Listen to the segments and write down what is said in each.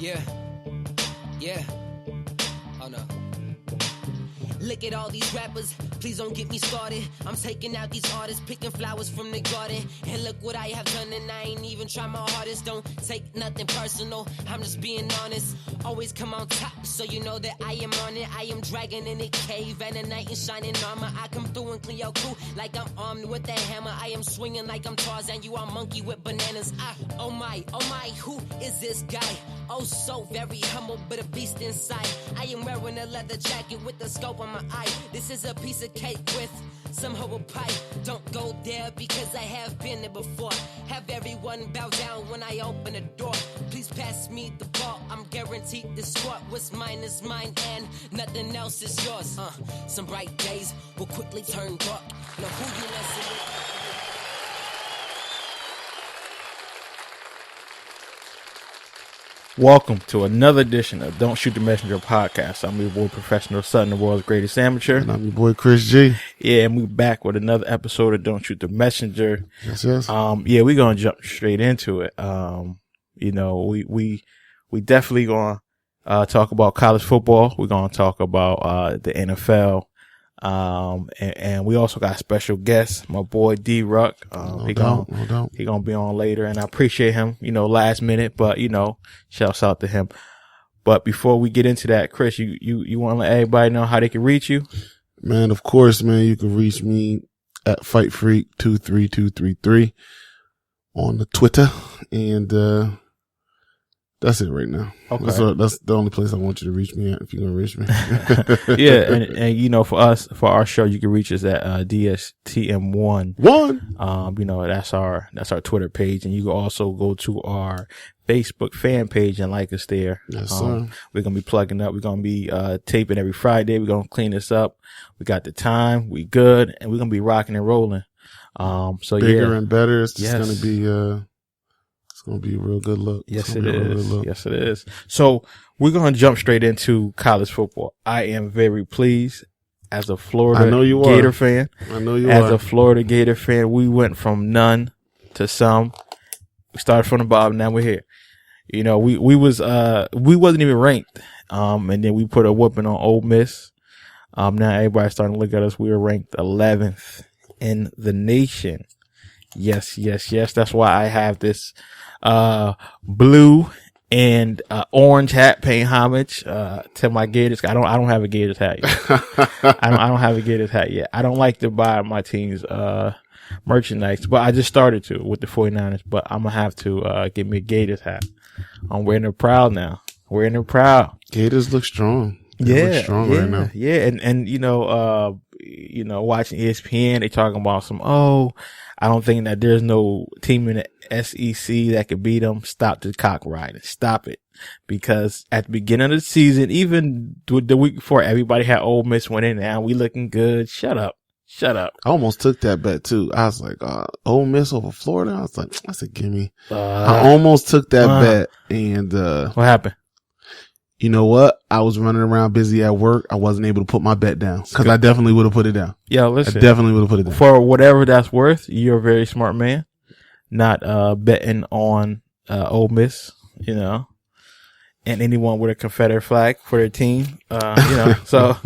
Yeah. Oh no. Look at all these rappers, please don't get me started. I'm taking out these artists, picking flowers from the garden. And look what I have done, and I ain't even try my hardest. Don't take nothing personal, I'm just being honest. Always come on top, so you know that I am on it. I am dragging in a cave and a knight in shining armor. I come through and clean your crew like I'm armed with a hammer. I am swinging like I'm Tarzan, you are monkey with bananas. Oh my, who is this guy? Oh, so very humble, but a beast inside. I am wearing a leather jacket with a scope on my eye. This is a piece of cake with some humble pie. Don't go there because I have been there before. Have everyone bow down when I open the door. Please pass me the ball, I'm guaranteed to score. What's mine is mine and nothing else is yours. Some bright days will quickly turn dark. Now who you messing with? Welcome to another edition of Don't Shoot the Messenger podcast. I'm your boy, Professional Son, the world's greatest amateur. And I'm your boy, Chris G. Yeah, and we're back with another episode of Don't Shoot the Messenger. Yes. Yeah, we're gonna jump straight into it. You know, we definitely gonna talk about college football. We're gonna talk about the NFL. And we also got special guest, my boy D Ruck. No doubt. He gonna be on later, and I appreciate him, last minute, but shouts out to him. But before we get into that, Chris, you want to let everybody know how they can reach you? Man, of course, man, you can reach me at FightFreak23233 on the Twitter, and that's it right now. Okay. That's the only place I want you to reach me at if you're going to reach me. Yeah. And for our show, you can reach us at DSTM1. That's our Twitter page. And you can also go to our Facebook fan page and like us there. Yes, sir. We're going to be plugging up. We're going to be taping every Friday. We're going to clean this up. We got the time. We good. And we're going to be rocking and rolling. Bigger and better. It's just going to be, it's going to be a real good look. Yes, it is. Yes, it is. So we're going to jump straight into college football. I am very pleased as a Florida Gator fan. I know you As a Florida Gator fan, we went from none to some. We started from the bottom. Now we're here. We wasn't even ranked. And then we put a whooping on Ole Miss. Now everybody's starting to look at us. We were ranked 11th in the nation. Yes. That's why I have this blue and orange hat paying homage to my Gators. I don't have a Gators hat yet. I don't have a Gators hat yet. I don't like to buy my team's merchandise, but I just started to with the 49ers, but I'm gonna have to get me a Gators hat. I'm wearing it proud now. Wearing it proud. Gators look strong. They look strong right now. Yeah, and watching ESPN, they talking about I don't think that there's no team in the SEC that could beat them. Stop the cock riding. Stop it. Because at the beginning of the season, even the week before, everybody had Ole Miss winning. Now we looking good. Shut up. I almost took that bet too. I was like, Ole Miss over Florida. I was like, that's a gimme. I almost took that bet, and what happened? You know what? I was running around busy at work. I wasn't able to put my bet down because I definitely would have put it down. Yeah, listen. I definitely would have put it down. For whatever that's worth, you're a very smart man. Not betting on Ole Miss, and anyone with a Confederate flag for their team. So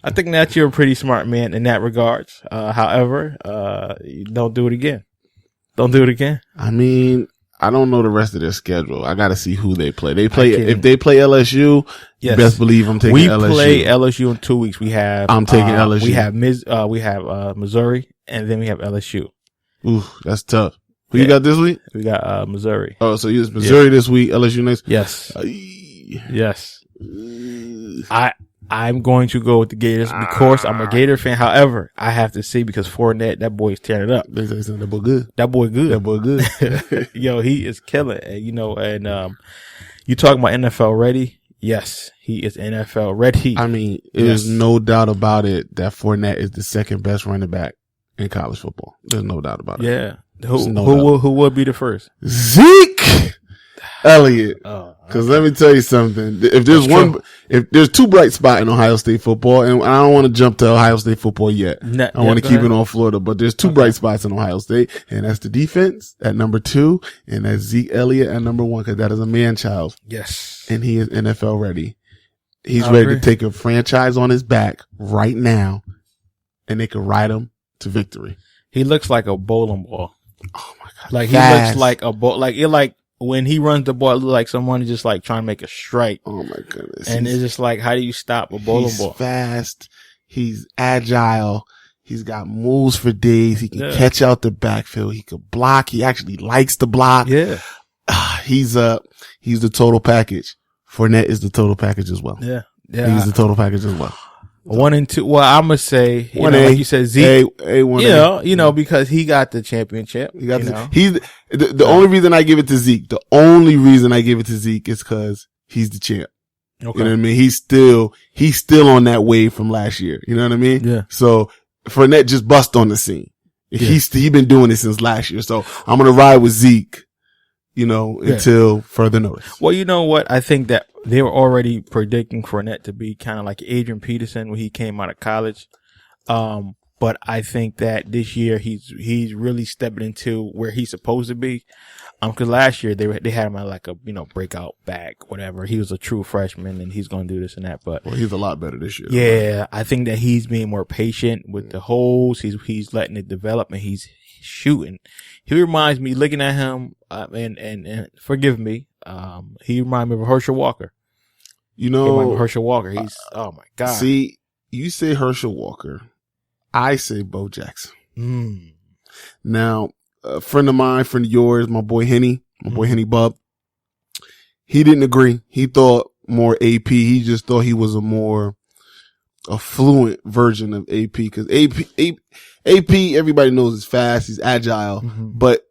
I think that you're a pretty smart man in that regards. However, don't do it again. Don't do it again. I mean, I don't know the rest of their schedule. I got to see who they play. If they play LSU, yes. Best believe I'm taking LSU. We play LSU in 2 weeks. I'm taking LSU. We have Missouri, and then we have LSU. Ooh, that's tough. Who you got this week? We got Missouri. Oh, so you use Missouri this week, LSU next? Yes. Yes. I'm going to go with the Gators because I'm a Gator fan. However, I have to see because Fournette, that boy is tearing it up. That boy good. That boy good. Yo, he is killing it. You talking about NFL ready? Yes, he is NFL ready. I mean, there's no doubt about it that Fournette is the second best running back in college football. There's no doubt about it. Yeah. Who will be the first? Zeke Elliott. Because let me tell you something. If there's two bright spots in Ohio State football, and I don't want to jump to Ohio State football yet. I want to keep it on Florida, but there's two bright spots in Ohio State, and that's the defense at number 2, and that's Zeke Elliott at number 1, because that is a man-child. Yes. And he is NFL ready. He's ready to take a franchise on his back right now, and they can ride him to victory. He looks like a bowling ball. Oh my God. Like he looks like a ball. Like it like when he runs the ball, it looks like someone is just like trying to make a strike. Oh my goodness. And it's just like, how do you stop a bowling ball? He's fast. He's agile. He's got moves for days. He can catch out the backfield. He can block. He actually likes to block. Yeah. He's the total package. Fournette is the total package as well. Yeah. He's the total package as well. 1 and 2. Well, I'm gonna say, like you said, Zeke. You know, because he got the championship. He's the only reason I give it to Zeke. The only reason I give it to Zeke is because he's the champ. Okay. You know what I mean? He's still on that wave from last year. You know what I mean? Yeah. So Fournette just bust on the scene. Yeah. He's been doing it since last year. So I'm gonna ride with Zeke. Until further notice. Well, you know what? I think that they were already predicting Fournette to be kind of like Adrian Peterson when he came out of college. But I think that this year he's really stepping into where he's supposed to be. Cause last year they had him at like a, breakout back, whatever. He was a true freshman and he's going to do this and that, but. Well, he's a lot better this year. Yeah. Right? I think that he's being more patient with the holes. He's letting it develop and he's shooting. He reminds me, looking at him, and forgive me, he reminds me of Herschel Walker. Herschel Walker. He's, oh my God. See, you say Herschel Walker. I say Bo Jackson. Now, a friend of yours, my boy Henny Bub, he didn't agree. He thought more AP. He just thought he was a fluent version of AP, because AP, everybody knows is fast, he's agile, but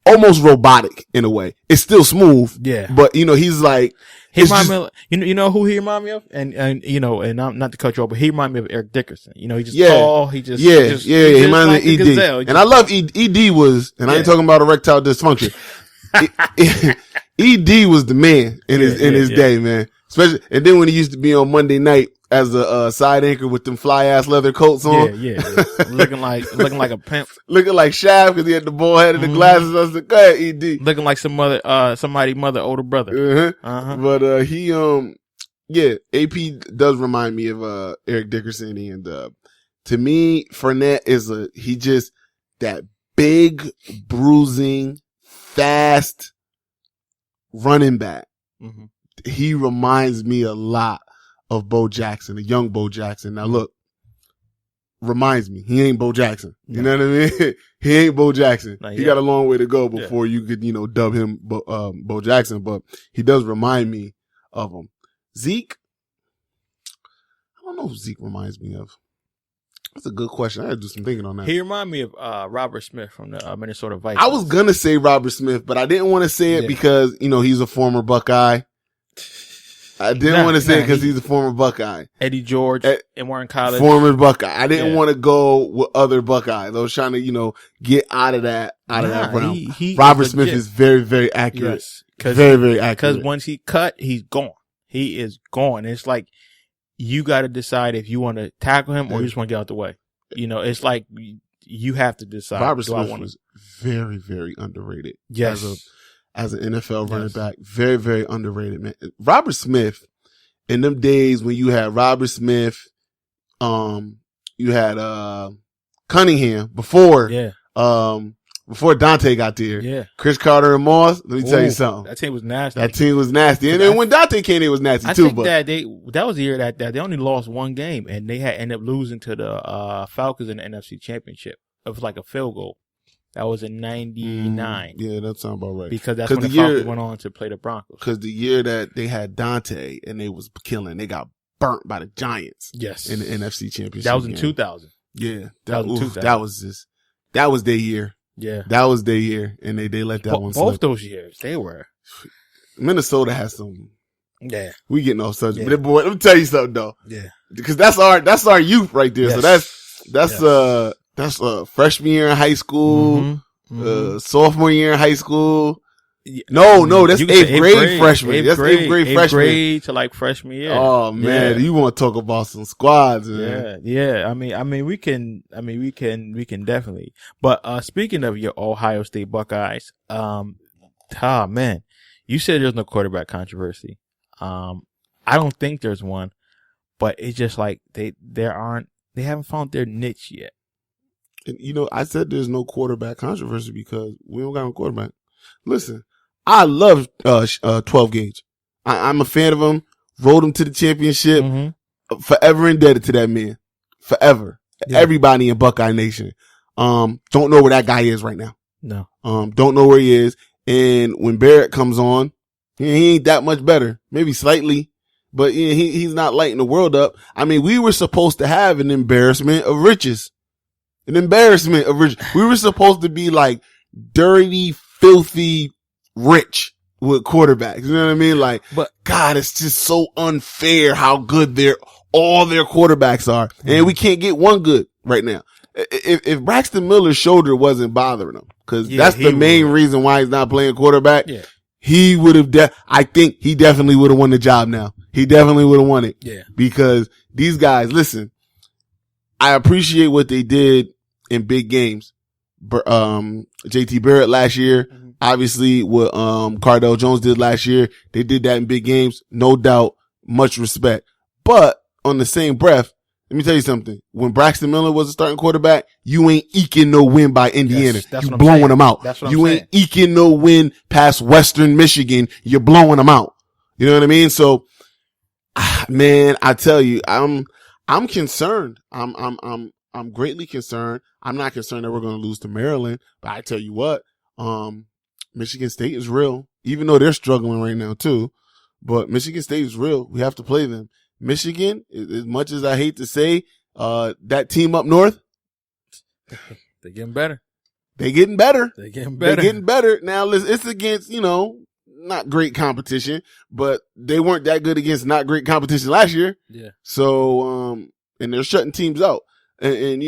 almost robotic in a way. It's still smooth. Yeah. But, he's like, he reminds me of, you know who he reminds me of? And I'm not to cut you off, but he reminds me of Eric Dickerson. He's just tall. He reminds me of ED. Gazelle. And I love ED was, and I ain't talking about erectile dysfunction. ED was the man in his day, man. Especially, and then when he used to be on Monday night as a side anchor with them fly ass leather coats on. Yeah. looking like a pimp. Looking like Shaft because he had the bald head and the glasses. I was like, go ahead, ED. Looking like somebody's older brother. But, AP does remind me of, Eric Dickerson. And, to me, Fournette he just that big, bruising, fast running back. He reminds me a lot of Bo Jackson, a young Bo Jackson. Now look, reminds me, he ain't Bo Jackson. You know what I mean? He ain't Bo Jackson. He got a long way to go before you could, dub him Bo Jackson, but he does remind me of him. Zeke, I don't know who Zeke reminds me of. That's a good question. I had to do some thinking on that. He reminded me of Robert Smith from the Minnesota Vikings. I was gonna say Robert Smith, but I didn't want to say it because, he's a former Buckeye. I didn't want to say it because he's a former Buckeye. Eddie George in Warren College. Former Buckeye. I didn't want to go with other Buckeyes. I was trying to, get out of that realm. Robert Smith is very, very accurate. Yes, very, very accurate. Because once he cut, he's gone. He is gone. It's like, you got to decide if you want to tackle him or you just want to get out the way. It's like, you have to decide. Robert Smith was very, very underrated. Yes. As an NFL running back. Very, very underrated, man. Robert Smith, in them days when you had Robert Smith, you had, Cunningham before Dante got there. Yeah. Chris Carter and Moss. Let me tell you something. That team was nasty. And then when Dante came, it was nasty too. But that was the year that they only lost one game and they had ended up losing to the, Falcons in the NFC Championship. It was like a field goal. That was in 99. Yeah, that sounds about right. Because that's when the Falcons went on to play the Broncos. Because the year that they had Dante and they was killing, they got burnt by the Giants. Yes. In the NFC Championship. That was in 2000. Yeah. That was their year. Yeah. That was their year. And they let that one slip. Both those years, they were. Minnesota has some. Yeah. We getting off subject. Yeah. But boy, let me tell you something though. Yeah. Because that's our youth right there. Yes. So that's freshman year in high school, sophomore year in high school, No, that's You can say eighth grade freshman. That's eighth grade freshman. Eighth grade to like freshman year. Oh man, you want to talk about some squads, man? Yeah. I mean, we can definitely. But speaking of your Ohio State Buckeyes, man, you said there's no quarterback controversy. I don't think there's one, but it's just like they haven't found their niche yet. And I said there's no quarterback controversy because we don't got a quarterback. Listen, I love 12 Gauge. I'm a fan of him. Rode him to the championship. Mm-hmm. Forever indebted to that man. Forever. Yeah. Everybody in Buckeye Nation. Don't know where that guy is right now. No. Don't know where he is. And when Barrett comes on, he ain't that much better. Maybe slightly, but he's not lighting the world up. I mean, we were supposed to have an embarrassment of riches. We were supposed to be like dirty, filthy, rich with quarterbacks. You know what I mean? Like, but God, it's just so unfair how good all their quarterbacks are. Mm-hmm. And we can't get one good right now. If Braxton Miller's shoulder wasn't bothering him, cause that's the main reason why he's not playing quarterback. Yeah. He would have, I think he definitely would have won the job now. He definitely would have won it. Yeah. Because these guys, listen, I appreciate what they did in big games. JT Barrett last year, mm-hmm. Obviously what, Cardale Jones did last year. They did that in big games. No doubt. Much respect. But on the same breath, let me tell you something. When Braxton Miller was a starting quarterback, you ain't eking no win by Indiana. Yes, you blowing them out. You ain't eking no win past Western Michigan. You're blowing them out. You know what I mean? So, man, I tell you, I'm concerned. I'm greatly concerned. I'm not concerned that we're going to lose to Maryland, but I tell you what, Michigan State is real, even though they're struggling right now too. But Michigan State is real. We have to play them. Michigan, as much as I hate to say, that team up north, they're getting better. They're getting better. They're getting better. They're getting better. Now, it's against, not great competition, but they weren't that good against not great competition last year. Yeah. So, and they're shutting teams out. And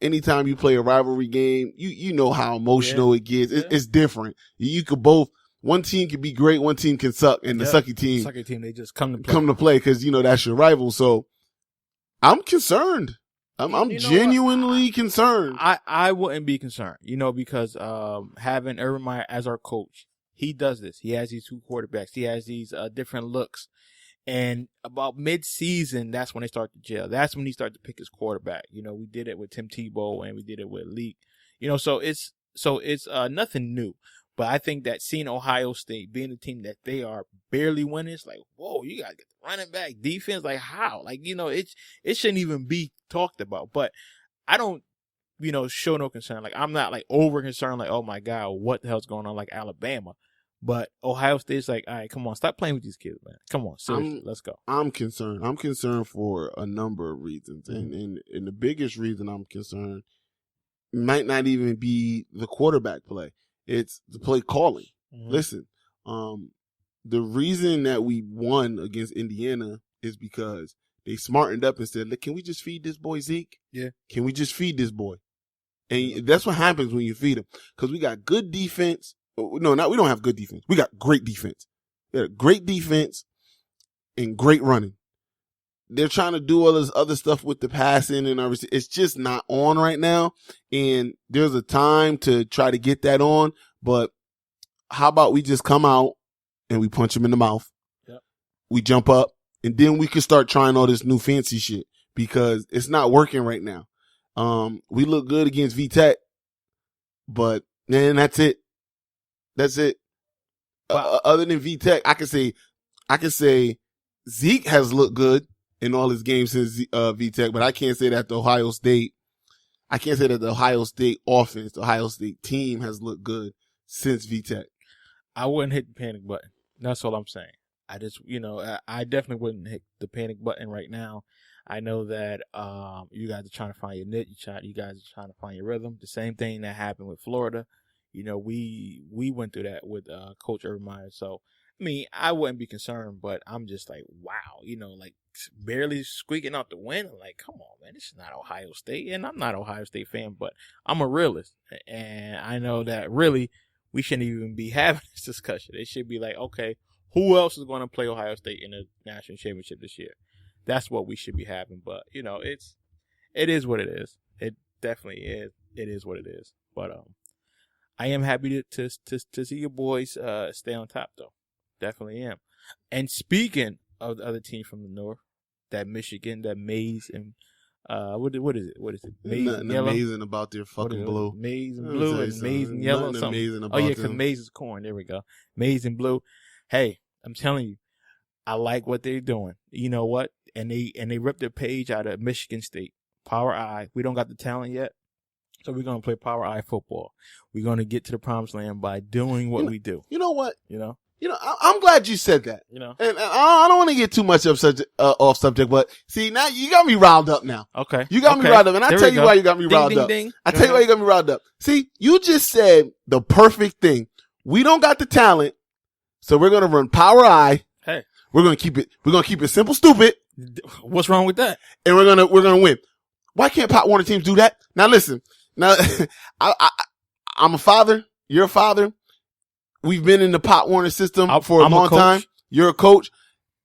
anytime you play a rivalry game, you know how emotional it gets. It's different. You could one team can be great, one team can suck, and the sucky team, they just come to play because, that's your rival. So I'm concerned. I'm genuinely concerned. I wouldn't be concerned, because, having Urban Meyer as our coach, he does this. He has these two quarterbacks. He has these, different looks. And about mid-season, that's when they start to gel. That's when he started to pick his quarterback. We did it with Tim Tebow and we did it with Leak. So it's nothing new. But I think that seeing Ohio State being the team that they are barely winning, it's like, whoa, you got to get the running back defense. Like how? Like, it shouldn't even be talked about. But I don't, show no concern. Like I'm not like over concerned. Like, oh my God, what the hell's going on? Like Alabama. But Ohio State's like, all right, come on, stop playing with these kids, man. Come on, seriously, let's go. I'm concerned. I'm concerned for a number of reasons. Mm-hmm. And the biggest reason I'm concerned might not even be the quarterback play. It's the play calling. Mm-hmm. Listen, the reason that we won against Indiana is because they smartened up and said, look, can we just feed this boy Zeke? Yeah. Can we just feed this boy? And that's what happens when you feed him. Because we got good defense. No, we don't have good defense. We got great defense. We got great defense and great running. They're trying to do all this other stuff with the passing and everything. It's just not on right now. And there's a time to try to get that on. But how about we just come out and we punch him in the mouth? Yep. We jump up and then we can start trying all this new fancy shit because it's not working right now. We look good against VTech, but man, that's it. That's it. Other than VTech, I can say Zeke has looked good in all his games since VTech, but I can't say that the Ohio State offense, the Ohio State team has looked good since VTech. I wouldn't hit the panic button. That's all I'm saying. I just, I definitely wouldn't hit the panic button right now. I know that you guys are trying to find your niche. You guys are trying to find your rhythm. The same thing that happened with Florida. We went through that with Coach Urban Meyer. So, I wouldn't be concerned, but I'm just like, wow, like barely squeaking out the win. I'm like, come on, man, this is not Ohio State. And I'm not an Ohio State fan, but I'm a realist. And I know that really we shouldn't even be having this discussion. It should be like, okay, who else is going to play Ohio State in the national championship this year? That's what we should be having. But it is what it is. It definitely is. It is what it is. But I am happy to see your boys stay on top, though. Definitely am. And speaking of the other team from the north, that Michigan, that Maize and what is it? Maize Nothing and yellow. amazing about their fucking blue. Maize and blue and maize and yellow. Nothing amazing about because them. maize is corn. There we go. Maize and blue. Hey, I'm telling you, I like what they're doing. You know what? And they ripped the page out of Michigan State. Power I. We don't got the talent yet, so we're gonna play Power I football. We're gonna get to the promised land by doing what we do. You know what? You know, I'm glad you said that. You know. And I don't want to get too much off subject, but see, now you got me riled up now. Okay. You got me riled up, and I tell you why you got me riled up. I tell you why you got me riled up. See, you just said the perfect thing. We don't got the talent, so we're gonna run Power I. Hey, we're gonna keep it simple, stupid. What's wrong with that? And we're gonna win. Why can't Pop Warner teams do that? Now listen, I'm a father. You're a father. We've been in the Pop Warner system for a long time. You're a coach.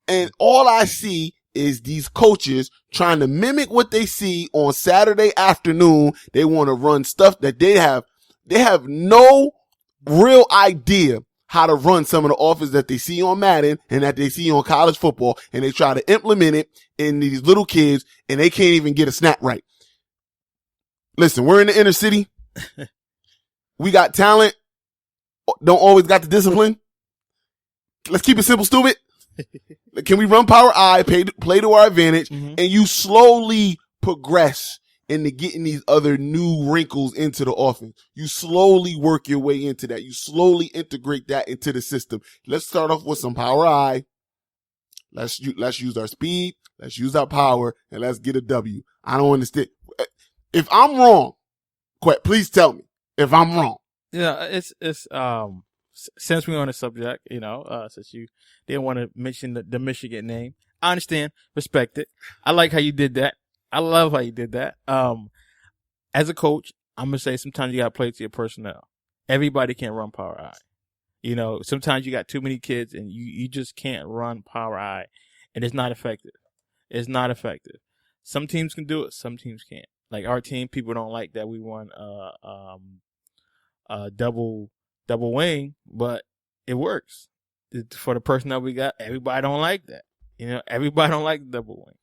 And all I see is these coaches trying to mimic what they see on Saturday afternoon. They want to run stuff that they have no real idea how to run some of the offense that they see on Madden and that they see on college football. And they try to implement it in these little kids and they can't even get a snap right. Listen, we're in the inner city. We got talent. Don't always got the discipline. Let's keep it simple, stupid. Can we run Power I, play to our advantage, and you slowly progress into getting these other new wrinkles into the offense? You slowly work your way into that. You slowly integrate that into the system. Let's start off with some Power I. Let's use our speed. Let's use our power, and let's get a W. I don't understand. If I'm wrong, please tell me if I'm wrong. Yeah, it's since we're on the subject, since you didn't want to mention the Michigan name, I understand, respect it. I like how you did that. I love how you did that. As a coach, I'm gonna say sometimes you gotta play to your personnel. Everybody can't run Power I. Sometimes you got too many kids and you just can't run Power I, and it's not effective. It's not effective. Some teams can do it, some teams can't. Like our team, people don't like that we run double wing, but it works for the personnel we got. Everybody don't like that. Everybody don't like the double wing.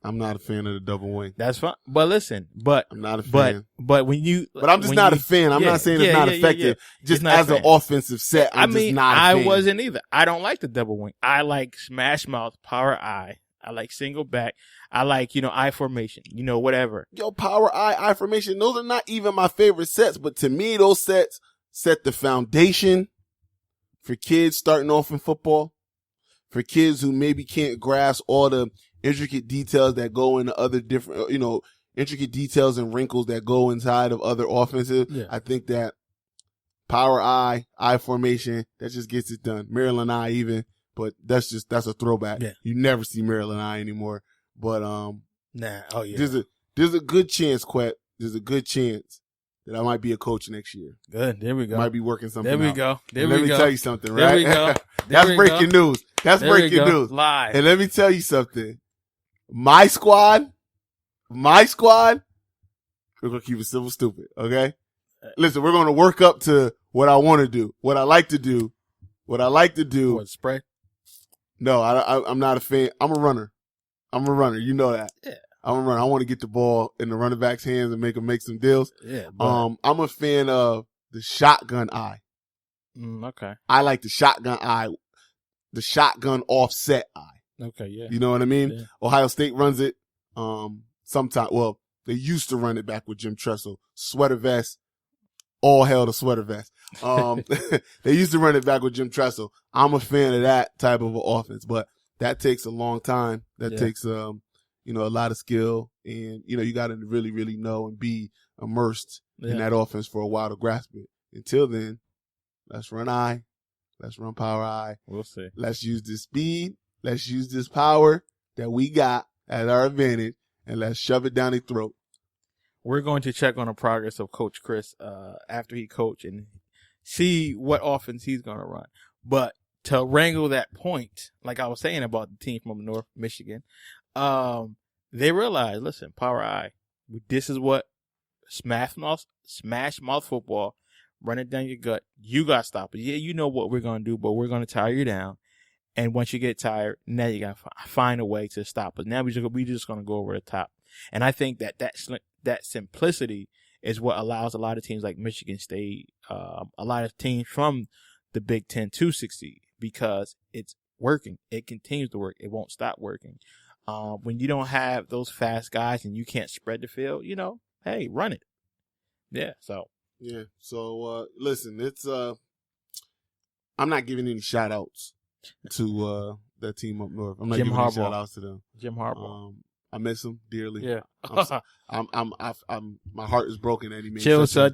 I'm not a fan of the double wing. That's fine. But listen, I'm not a fan. But when you, but I'm just not a fan. I'm not saying it's not effective. Just as an offensive set, I'm just not a fan. I wasn't either. I don't like the double wing. I like smash mouth, Power I. I like single back. I like, I formation, whatever. Yo, Power I formation. Those are not even my favorite sets, but to me, those sets set the foundation for kids starting off in football, for kids who maybe can't grasp all the intricate details that go into other different, intricate details and wrinkles that go inside of other offenses. Yeah. I think that Power I formation, that just gets it done. Maryland I even, but that's a throwback. Yeah. You never see Maryland I anymore. But there's a good chance, Quet. There's a good chance that I might be a coach next year. Good. There we go. Might be working something out. Let me tell you something, right? There we go. That's breaking news. That's breaking news. Live. And let me tell you something. My squad, we're going to keep it simple, stupid, okay? Listen, we're going to work up to what I want to do, what I like to do. What, spray? No, I'm not a fan. I'm a runner. You know that. Yeah. I'm a runner. I want to get the ball in the running back's hands and make them make some deals. Yeah. I'm a fan of the shotgun eye. Okay. I like the shotgun eye, the shotgun offset eye. Okay. Yeah. You know what I mean? Yeah. Ohio State runs it. Sometimes, well, they used to run it back with Jim Tressel. Sweater vest. All hell to sweater vest. They used to run it back with Jim Tressel. I'm a fan of that type of an offense, but that takes a long time. That takes, a lot of skill, and, you got to really, really know and be immersed in that offense for a while to grasp it. Until then, let's run I. Let's run Power I. We'll see. Let's use this speed. Let's use this power that we got at our advantage, and let's shove it down their throat. We're going to check on the progress of Coach Chris after he coached and see what offense he's going to run. But to wrangle that point, like I was saying about the team from North Michigan, they realized, listen, Power I, this is what smash mouth football, run it down your gut. You got to stop it. Yeah, you know what we're going to do, but we're going to tire you down. And once you get tired, now you got to find a way to stop us. Now we just going to go over the top. And I think that simplicity is what allows a lot of teams like Michigan State, a lot of teams from the Big Ten to succeed because it's working. It continues to work. It won't stop working. When you don't have those fast guys and you can't spread the field, hey, run it. Yeah. So. Yeah. So, listen, it's, I'm not giving any shout outs to that team up north. I'm not giving any shout outs to them. Jim Harbaugh. I miss him dearly. Yeah. I'm my heart is broken that he made chill, son.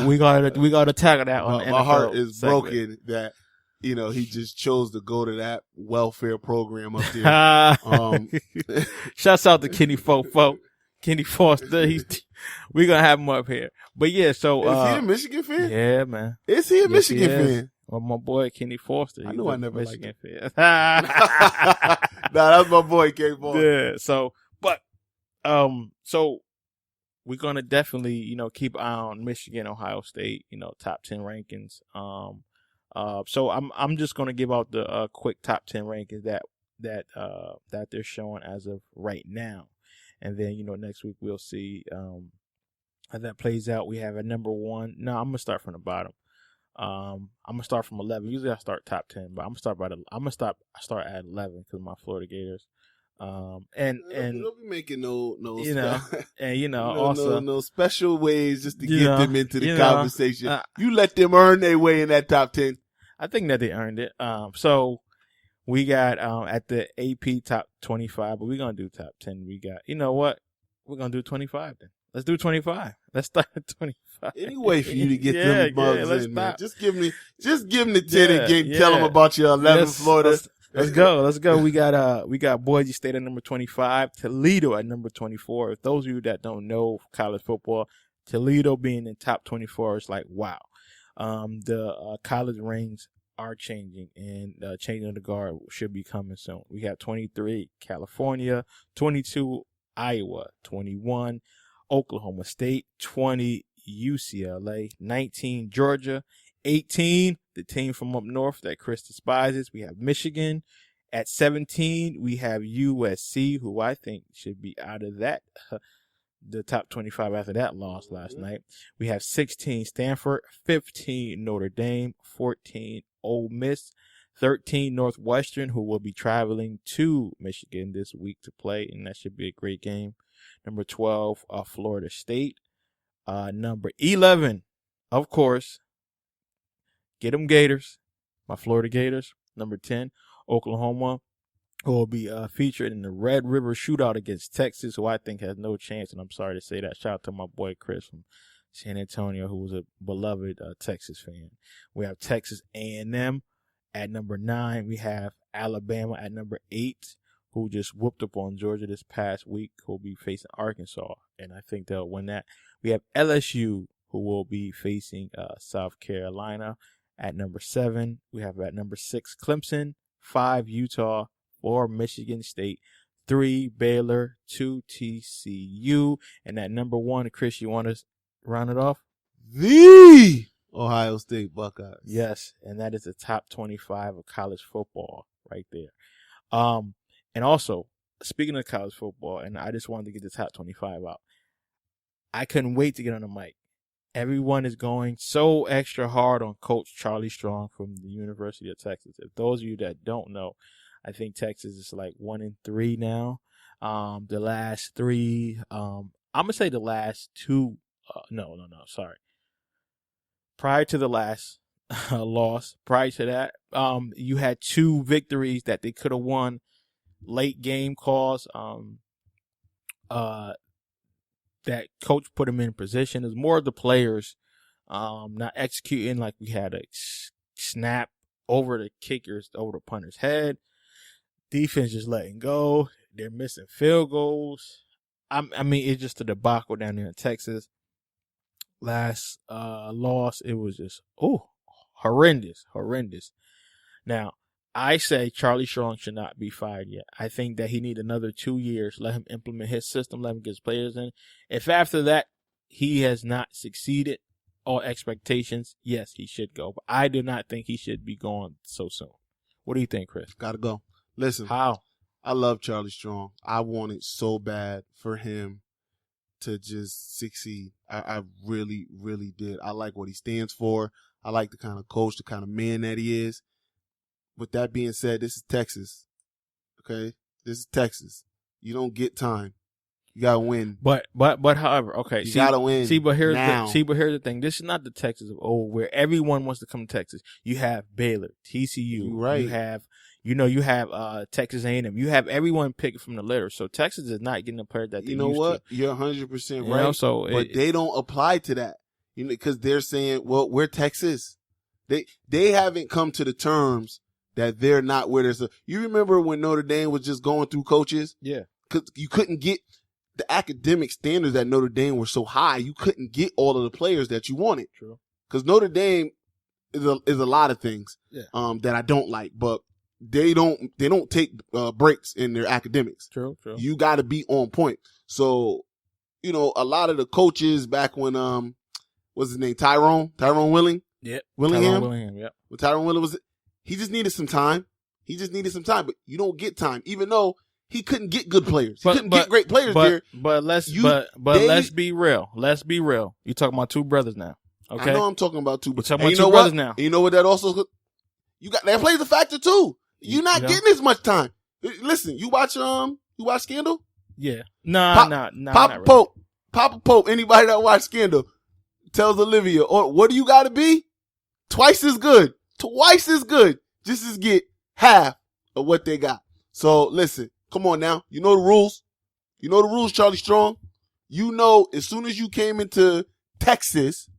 We gotta tackle that one. My heart is broken that he just chose to go to that welfare program up there. Shouts out to Kenny Fofo. Kenny Foster. We're gonna have him up here. But yeah, so is he a Michigan fan? Yeah, man. Is he a Michigan fan? Well, my boy Kenny Foster. I knew I never Michigan fan. Nah, that's my boy K-Ball. Yeah. So we're gonna definitely keep an eye on Michigan, Ohio State. Top 10 rankings. So I'm just gonna give out the quick top 10 rankings that they're showing as of right now, and then next week we'll see how that plays out. We have a number 1. No, I'm gonna start from the bottom. I'm gonna start from 11. Usually I start top 10, but I'm gonna start at 11 because my Florida Gators. And don't be making no also no special ways just to get them into the conversation. You let them earn their way in that top 10. I think that they earned it. So we got at the AP top 25, but we're gonna do top 10. We got what? We're gonna do 25 then. Let's do 25. Let's start at 25. Any way for you to get them bugs in, man. Just give me the 10 and tell them about your 11 Florida. Let's go. We got Boise State at number 25, Toledo at number 24. If those of you that don't know college football, Toledo being in top 24 is like, wow. The college ranks are changing, and changing of the guard should be coming soon. We have 23 California, 22 Iowa, 21 Oklahoma State, 20 UCLA, 19 Georgia, 18 the team from up north that Chris despises. We have Michigan. At 17 we have USC, who I think should be out of that the top 25 after that loss last night. We have 16 Stanford, 15 Notre Dame, 14 Ole Miss, 13 Northwestern, who will be traveling to Michigan this week to play, and that should be a great game. Number 12, Florida State. Number 11, of course, get them Gators, my Florida Gators. Number 10, Oklahoma, who will be featured in the Red River Shootout against Texas, who I think has no chance, and I'm sorry to say that. Shout out to my boy Chris from San Antonio, who was a beloved Texas fan. We have Texas A&M at number 9. We have Alabama at number 8, who just whooped up on Georgia this past week, who will be facing Arkansas, and I think they'll win that. We have LSU, who will be facing South Carolina at number 7. We have at number 6 Clemson, 5 Utah, 4 Michigan State, 3 Baylor, 2 TCU, and at number 1, Chris, you want to round it off? The Ohio State Buckeyes. Yes, and that is the top 25 of college football right there. And also, speaking of college football, and I just wanted to get the top 25 out, I couldn't wait to get on the mic. Everyone is going so extra hard on Coach Charlie Strong from the University of Texas. If those of you that don't know, I think Texas is like 1-3 now. The last 3, I'm going to say the last 2, sorry. Prior to the last loss, prior to that, you had 2 victories that they could have won. Late game calls, that coach put them in position. It's more of the players not executing, like we had a snap over the kicker's, over the punter's head. Defense just letting go. They're missing field goals. I mean, it's just a debacle down there in Texas. last loss, it was just horrendous. Now, I say Charlie Strong should not be fired yet. I think that he need another 2 years. Let him implement his system. Let him get his players in. If after that he has not succeeded all expectations, yes, he should go. But I do not think he should be gone so soon. What do you think, Chris? Gotta go. Listen, How? I love Charlie Strong. I wanted so bad for him to just succeed. I really, really did. I like what he stands for. I like the kind of coach, the kind of man that he is. With that being said, this is Texas. Okay? This is Texas. You don't get time. You gotta win. But however, okay. You gotta win. But here's now. here's the thing. This is not the Texas of old where everyone wants to come to Texas. You have Baylor, TCU. Right. You have Texas A&M. You have everyone picking from the litter. So Texas is not getting the player that they You know used what? to. You're 100% You right. know, so but they don't apply to that. You know, because they're saying, well, we're Texas. They haven't come to the terms that they're not where there's you remember when Notre Dame was just going through coaches? Yeah. Because you couldn't get the academic standards at Notre Dame were so high, you couldn't get all of the players that you wanted. True. Because Notre Dame is a lot of things that I don't like, but they don't take breaks in their academics. True. You got to be on point. So, you know, a lot of the coaches back when what's his name, Tyrone Willingham. Yep. Willingham. Yep. When Tyrone Willingham he just needed some time. But you don't get time, even though he couldn't get good players. He couldn't get great players there. But let's be real. Let's be real. You're talking about two brothers now. Okay. I know I'm talking about two. We're talking about two brothers now. And you know what that also that plays a factor too. You're not getting as much time. Listen, you watch Scandal? Yeah. Papa Pope, anybody that watch Scandal tells Olivia, or what do you gotta be? Twice as good. Just as get half of what they got. So listen, come on now. You know the rules. Charlie Strong. You know, as soon as you came into Texas,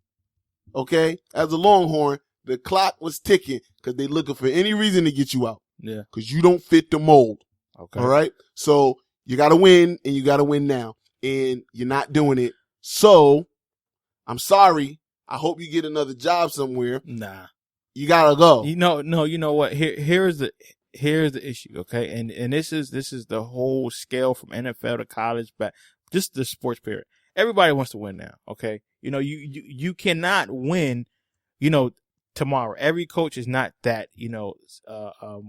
okay, as a Longhorn, the clock was ticking because they looking for any reason to get you out. Yeah. Because you don't fit the mold. Okay. All right. So you got to win, and you got to win now. And you're not doing it. So I'm sorry. I hope you get another job somewhere. Nah. You gotta go. You know what? Here's the issue, okay? And this is the whole scale from NFL to college, but just the sports period. Everybody wants to win now, okay? You know, you cannot win, you know, tomorrow. Every coach is not that, you know,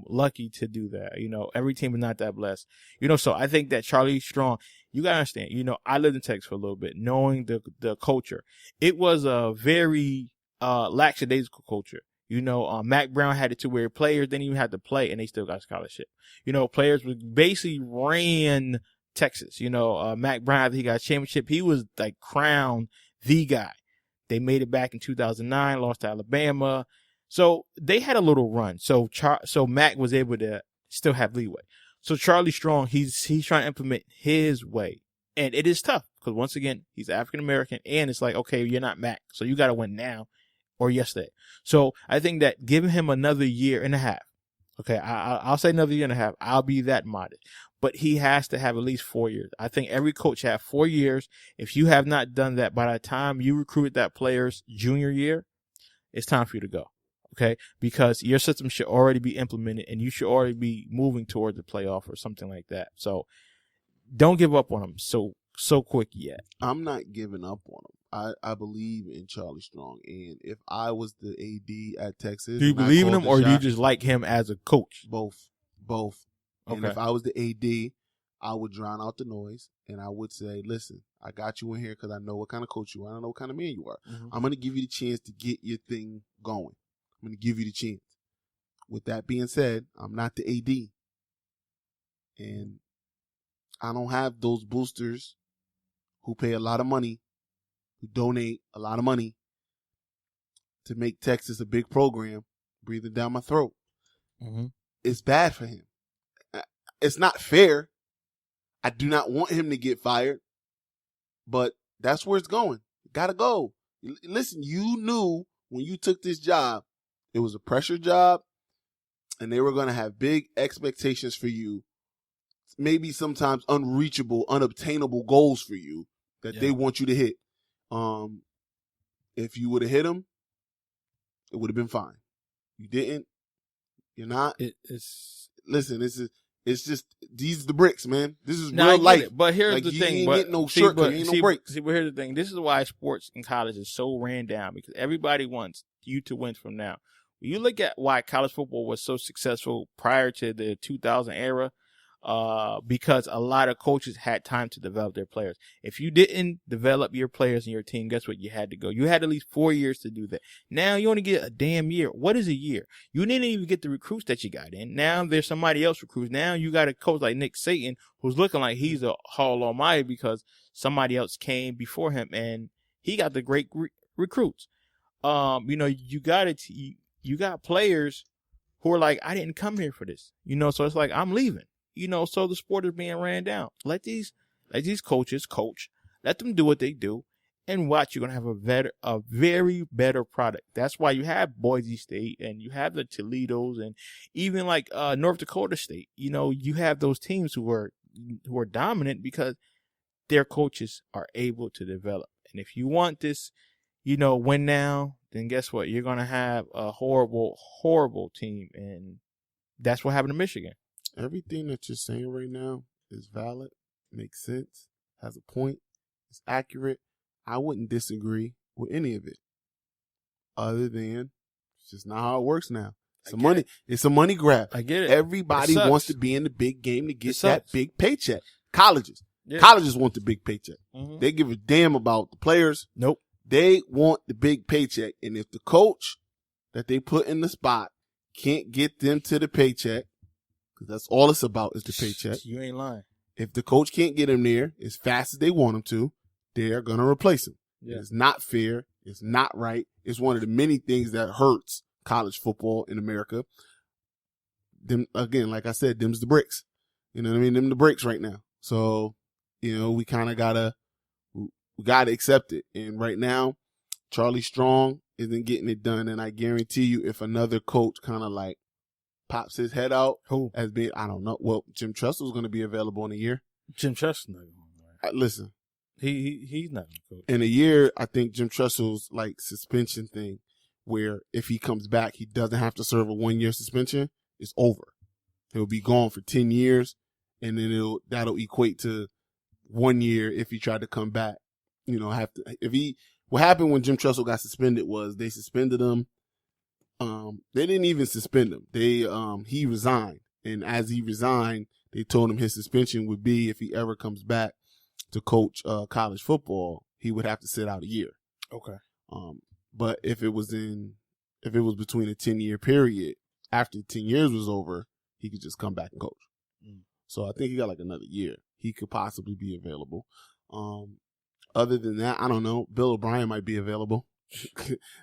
lucky to do that. You know, every team is not that blessed. You know, so I think that Charlie Strong, you gotta understand, you know, I lived in Texas for a little bit, knowing the culture. It was a very lackadaisical culture. You know, Mac Brown had it to where players didn't even have to play and they still got a scholarship. You know, players basically ran Texas. You know, Mac Brown, after he got a championship, he was like crowned the guy. They made it back in 2009, lost to Alabama. So they had a little run. So Mac was able to still have leeway. So Charlie Strong, he's trying to implement his way. And it is tough because once again, he's African American and it's like, okay, you're not Mac. So you got to win now or yesterday. So I think that giving him another year and a half. Okay. I'll say another year and a half. I'll be that modest, but he has to have at least 4 years. I think every coach have 4 years. If you have not done that by the time you recruit that player's junior year, it's time for you to go. Okay. Because your system should already be implemented and you should already be moving towards the playoff or something like that. So don't give up on him so quick yet. I'm not giving up on him. I believe in Charlie Strong, and if I was the AD at Texas, do you believe in him, or do you just like him as a coach? Both. Okay. And if I was the AD, I would drown out the noise, and I would say, "Listen, I got you in here because I know what kind of coach you are. I know what kind of man you are. Mm-hmm. I'm going to give you the chance to get your thing going. I'm going to give you the chance." With that being said, I'm not the AD, and I don't have those boosters who pay a lot of money, who donate a lot of money to make Texas a big program, breathing down my throat. Mm-hmm. It's bad for him. It's not fair. I do not want him to get fired, but that's where it's going. Gotta go. Listen, you knew when you took this job, it was a pressure job, and they were going to have big expectations for you, maybe sometimes unreachable, unobtainable goals for you that they want you to hit. if you would have hit him, it would have been fine. You didn't. You're not. Listen, it's just these are the bricks, man. This is real life. But here's like, the you thing. ain't But getting no shortcut. You ain't no breaks. But here's the thing. This is why sports in college is so ran down, because everybody wants you to win from now. When you look at why college football was so successful prior to the 2000 era, because a lot of coaches had time to develop their players. If you didn't develop your players in your team, guess what? You had to go. You had at least 4 years to do that. Now you only get a damn year. What is a year? You didn't even get the recruits that you got in. Now there's somebody else recruits. Now you got a coach like Nick Saban who's looking like he's a Hall Almighty because somebody else came before him and he got the great recruits. You got players who are like, I didn't come here for this. So it's like, I'm leaving. So the sport is being ran down. Let these coaches coach. Let them do what they do, and watch. You're gonna have a very better product. That's why you have Boise State and you have the Toledos and even like North Dakota State. You have those teams who are dominant because their coaches are able to develop. And if you want this, win now, then guess what? You're gonna have a horrible, horrible team, and that's what happened to Michigan. Everything that you're saying right now is valid, makes sense, has a point, is accurate. I wouldn't disagree with any of it. Other than it's just not how it works now. It's a money grab. I get it. Everybody wants to be in the big game to get that big paycheck. Colleges want the big paycheck. Mm-hmm. They give a damn about the players. Nope. They want the big paycheck. And if the coach that they put in the spot can't get them to the paycheck, that's all it's about is the paycheck. You ain't lying. If the coach can't get him there as fast as they want him to, they're going to replace him. Yeah. It's not fair. It's not right. It's one of the many things that hurts college football in America. Them, again, like I said, them's the bricks. You know what I mean? Them the bricks right now. So, we kind of we gotta accept it. And right now, Charlie Strong isn't getting it done. And I guarantee you, if another coach kind of like pops his head out as being, I don't know. Well, Jim Tressel's going to be available in a year. Jim Tressel's not going to listen. He's not going to coach. In a year, I think Jim Tressel's like suspension thing, where if he comes back, he doesn't have to serve a 1-year suspension. It's over. He'll be gone for 10 years, and then that'll equate to 1 year if he tried to come back. What happened when Jim Tressel got suspended was they suspended him. They didn't even suspend him. He resigned. And as he resigned, they told him his suspension would be, if he ever comes back to coach, college football, he would have to sit out a year. Okay. But if it was between a 10-year period, after 10 years was over, he could just come back and coach. Mm. So I think he got like another year. He could possibly be available. Other than that, I don't know. Bill O'Brien might be available.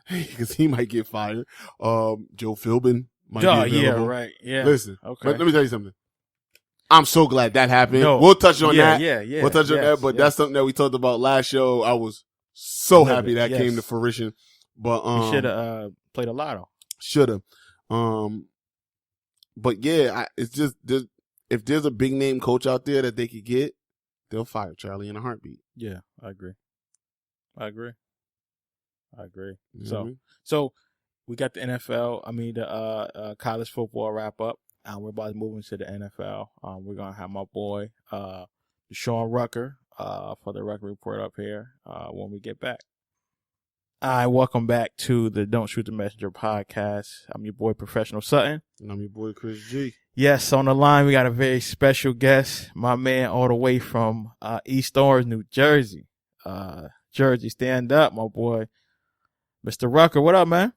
Because he might get fired. Joe Philbin might be available. Yeah, right. Yeah. Listen, okay. Let me tell you something. I'm so glad that happened. We'll touch on that. Yeah. We'll touch on that, but that's something that we talked about last show. I was so happy that came to fruition. But we should have played a lotto. Should have. But yeah, it's just if there's a big name coach out there that they could get, they'll fire Charlie in a heartbeat. Yeah, I agree. Mm-hmm. So we got the NFL. The college football wrap up. We're about to move into the NFL. We're gonna have my boy, Sean Rucker, for the Rucker Report up here when we get back. Welcome back to the Don't Shoot the Messenger podcast. I'm your boy, Professional Sutton. And I'm your boy, Chris G. Yes, on the line, we got a very special guest, my man all the way from East Orange, New Jersey. Jersey, stand up, my boy. Mr. Rucker, what up, man?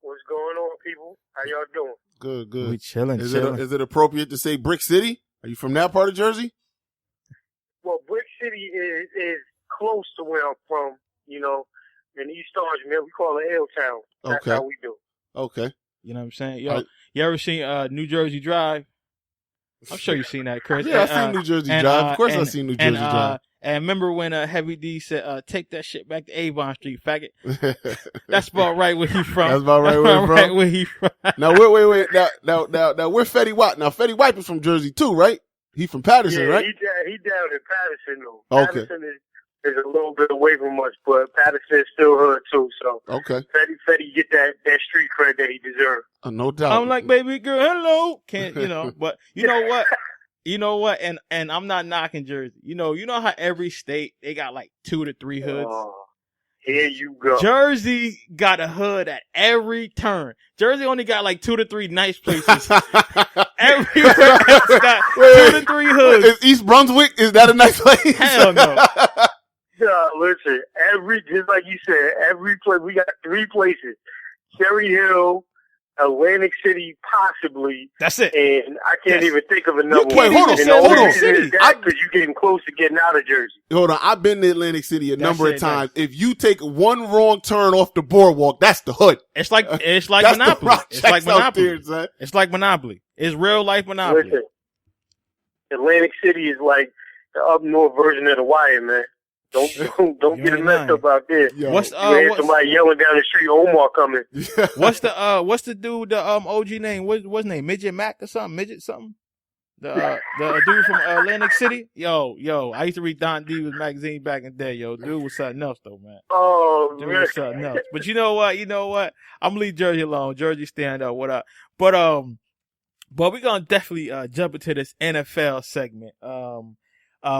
What's going on, people? How y'all doing? Good. We chilling. Is it appropriate to say Brick City? Are you from that part of Jersey? Well, Brick City is close to where I'm from, in East Orange, man. We call it L-Town. That's how we do. Okay. You know what I'm saying? Yo, you ever seen New Jersey Drive? I'm sure you've seen that, Chris. Yeah, I've seen New Jersey Drive. Of course I've seen New Jersey Drive. And remember when Heavy D said, take that shit back to Avon Street, faggot? That's about right where he's from. That's about right where he's from. Now, wait. Now, we're Fetty Wap. Now, Fetty Wap is from Jersey too, right? He from Patterson, right? He down in Patterson, though. Okay. Patterson is a little bit away from us, but Patterson's still hood too. So Okay. Fetty get that street cred that he deserves. No doubt. I'm like, baby girl, hello. Can't, but you know what? You know what? And I'm not knocking Jersey. You know how every state, they got like 2 to 3 hoods. Here you go. Jersey got a hood at every turn. Jersey only got like 2 to 3 nice places. Everywhere else got 2 to 3 hoods. Is East Brunswick, is that a nice place? Hell no. Listen, just like you said, every place, we got 3 places. Cherry Hill, Atlantic City, possibly. That's it. And I can't even think of another Wait, one. hold on. Because you're getting close to getting out of Jersey. Hold on. I've been to Atlantic City a number of times. If you take one wrong turn off the boardwalk, that's the hood. It's like Monopoly. It's like Monopoly. There, it's like Monopoly. It's real life Monopoly. Listen, Atlantic City is like the up north version of the Wire, man. Don't get it messed up out there. Yo. What's somebody yelling down the street, Omar coming. What's the dude, the OG name? What's his name? Midget Mac or something? Midget something? The dude from Atlantic City? Yo, I used to read Don Diva's magazine back in the day, yo. Dude was something else though, man. Oh, dude man. was something else. But you know what? I'm gonna leave Jersey alone. Jersey stand up, what up? But we're gonna definitely jump into this NFL segment.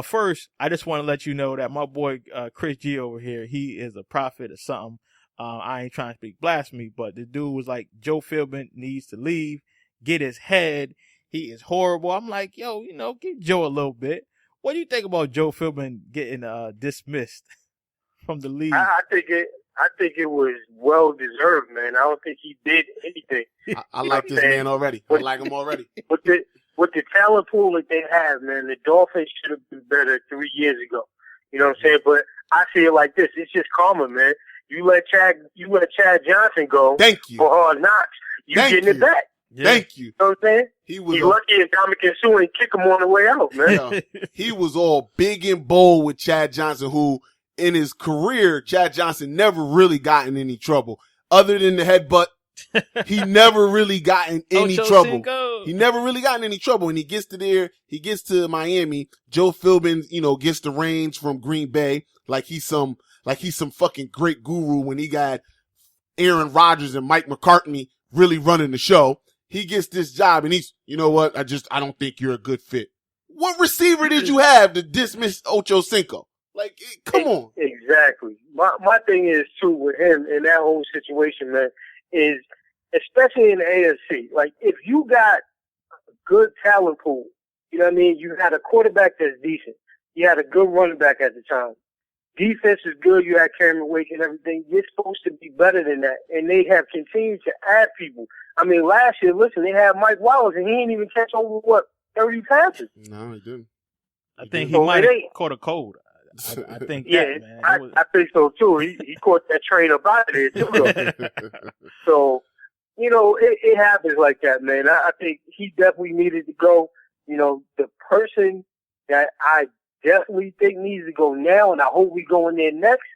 First, I just want to let you know that my boy Chris G over here, he is a prophet or something. I ain't trying to speak blasphemy, but the dude was like, Joe Philbin needs to leave, get his head. He is horrible. I'm like, yo, give Joe a little bit. What do you think about Joe Philbin getting dismissed from the league? I think it was well deserved, man. I don't think he did anything. I like this man already. I like him already. With the talent pool that they have, man, the Dolphins should have been better 3 years ago. You know what I'm saying? But I see it like this. It's just karma, man. You let Chad Johnson go. Thank you. For Hard Knocks. Getting it back. Yeah. Thank you. You know what I'm saying? He's lucky if Dominican Sue and kick him on the way out, man. He was all big and bold with Chad Johnson, who in his career, Chad Johnson never really got in any trouble. Other than the headbutt, he never really got in any trouble. He never really got in any trouble. And he gets to Miami. Joe Philbin, gets the reins from Green Bay like he's some fucking great guru when he got Aaron Rodgers and Mike McCartney really running the show. He gets this job and he's, you know what? I don't think you're a good fit. What receiver did you have to dismiss Ocho Cinco? Like, come on. Exactly. My thing is too with him in that whole situation, man, is especially in the AFC. Like, if you got a good talent pool, you know what I mean? You had a quarterback that's decent. You had a good running back at the time. Defense is good. You had Cameron Wake and everything. You're supposed to be better than that. And they have continued to add people. I mean, last year, listen, they had Mike Wallace, and he didn't even catch over, 30 passes? No, he didn't. I think he might have caught a cold. I think yeah, man. I think so, too. He caught that train up out of there, too. So, it happens like that, man. I think he definitely needed to go. The person that I definitely think needs to go now, and I hope we go in there next,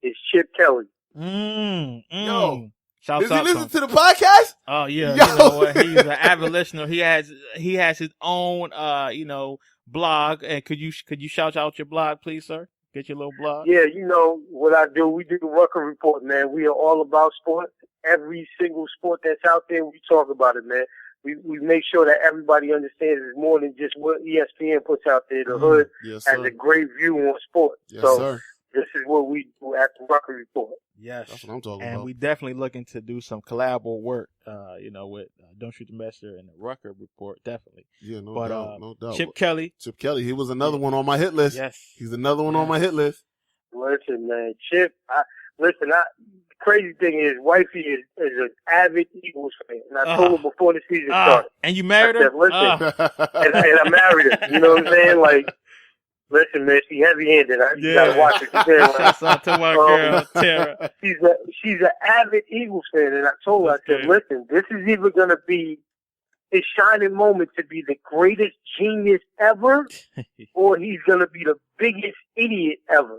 is Chip Kelly. Yo. Does he listen to the podcast? Oh yeah, Yo. You know what? He's an avid listener. He has his own blog. And could you shout out your blog, please, sir? Get your little blog. Yeah, what I do. We do the Rucker Report, man. We are all about sports. Every single sport that's out there, we talk about it, man. We make sure that everybody understands it's more than just what ESPN puts out there. The hood has a great view on sport. Yes, so sir. This is what we do at the Rucker Report. Yes, that's what I'm talking about. And we definitely looking to do some collabo work, with Don't Shoot the Messenger and the Rucker Report, definitely. Yeah, no doubt. Chip Kelly, he was another one on my hit list. Yes, he's another one on my hit list. Listen, man, Chip. Crazy thing is, wifey is an avid Eagles fan, and I told her before the season started. And you married her? Listen, and I married her. You know what I'm saying? Like, listen, man, she heavy-handed. You gotta watch it. Shout out to my girl, Tara. She's an avid Eagles fan, and I told her, I said, listen, this is either gonna be his shining moment to be the greatest genius ever, or he's gonna be the biggest idiot ever.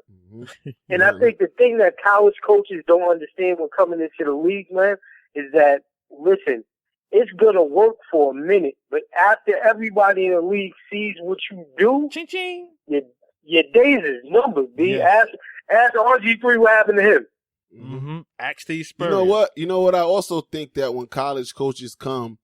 And I think the thing that college coaches don't understand when coming into the league, man, is that, listen, it's going to work for a minute, but after everybody in the league sees what you do, ching, ching. your days is numbered, B. Yeah. Ask RG3 what happened to him. Mm-hmm. Ask Steve Spurrier. You know what? I also think that when college coaches come,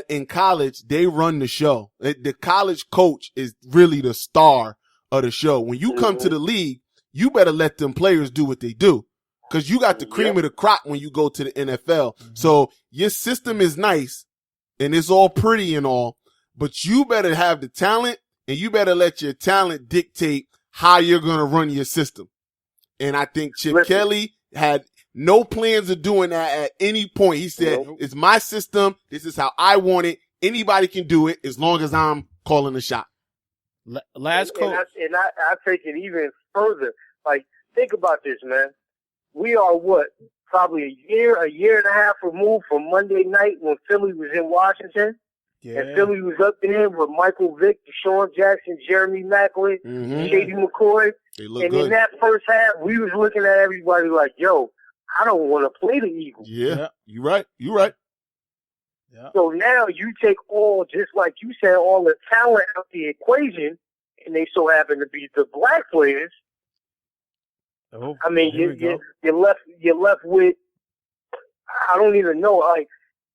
in college, they run the show. The college coach is really the star of the show. When you come to the league, you better let them players do what they do. Cause you got the cream of the crop when you go to the NFL. Mm-hmm. So your system is nice and it's all pretty and all, but you better have the talent and you better let your talent dictate how you're going to run your system. And I think Chip Kelly had no plans of doing that at any point. He said, it's my system. This is how I want it. Anybody can do it as long as I'm calling the shot. Last coach. And I take it even further. Like, think about this, man. We are probably a year and a half removed from Monday night when Philly was in Washington. Yeah. And Philly was up there with Michael Vick, Deshaun Jackson, Jeremy Maclin, Shady McCoy. And good. In that first half, we was looking at everybody like, yo, I don't want to play the Eagles. Yeah. You're right. Yeah. So now you take just like you said, all the talent out the equation, and they so happen to be the black players. Oh, I mean, you're left with, I don't even know, like,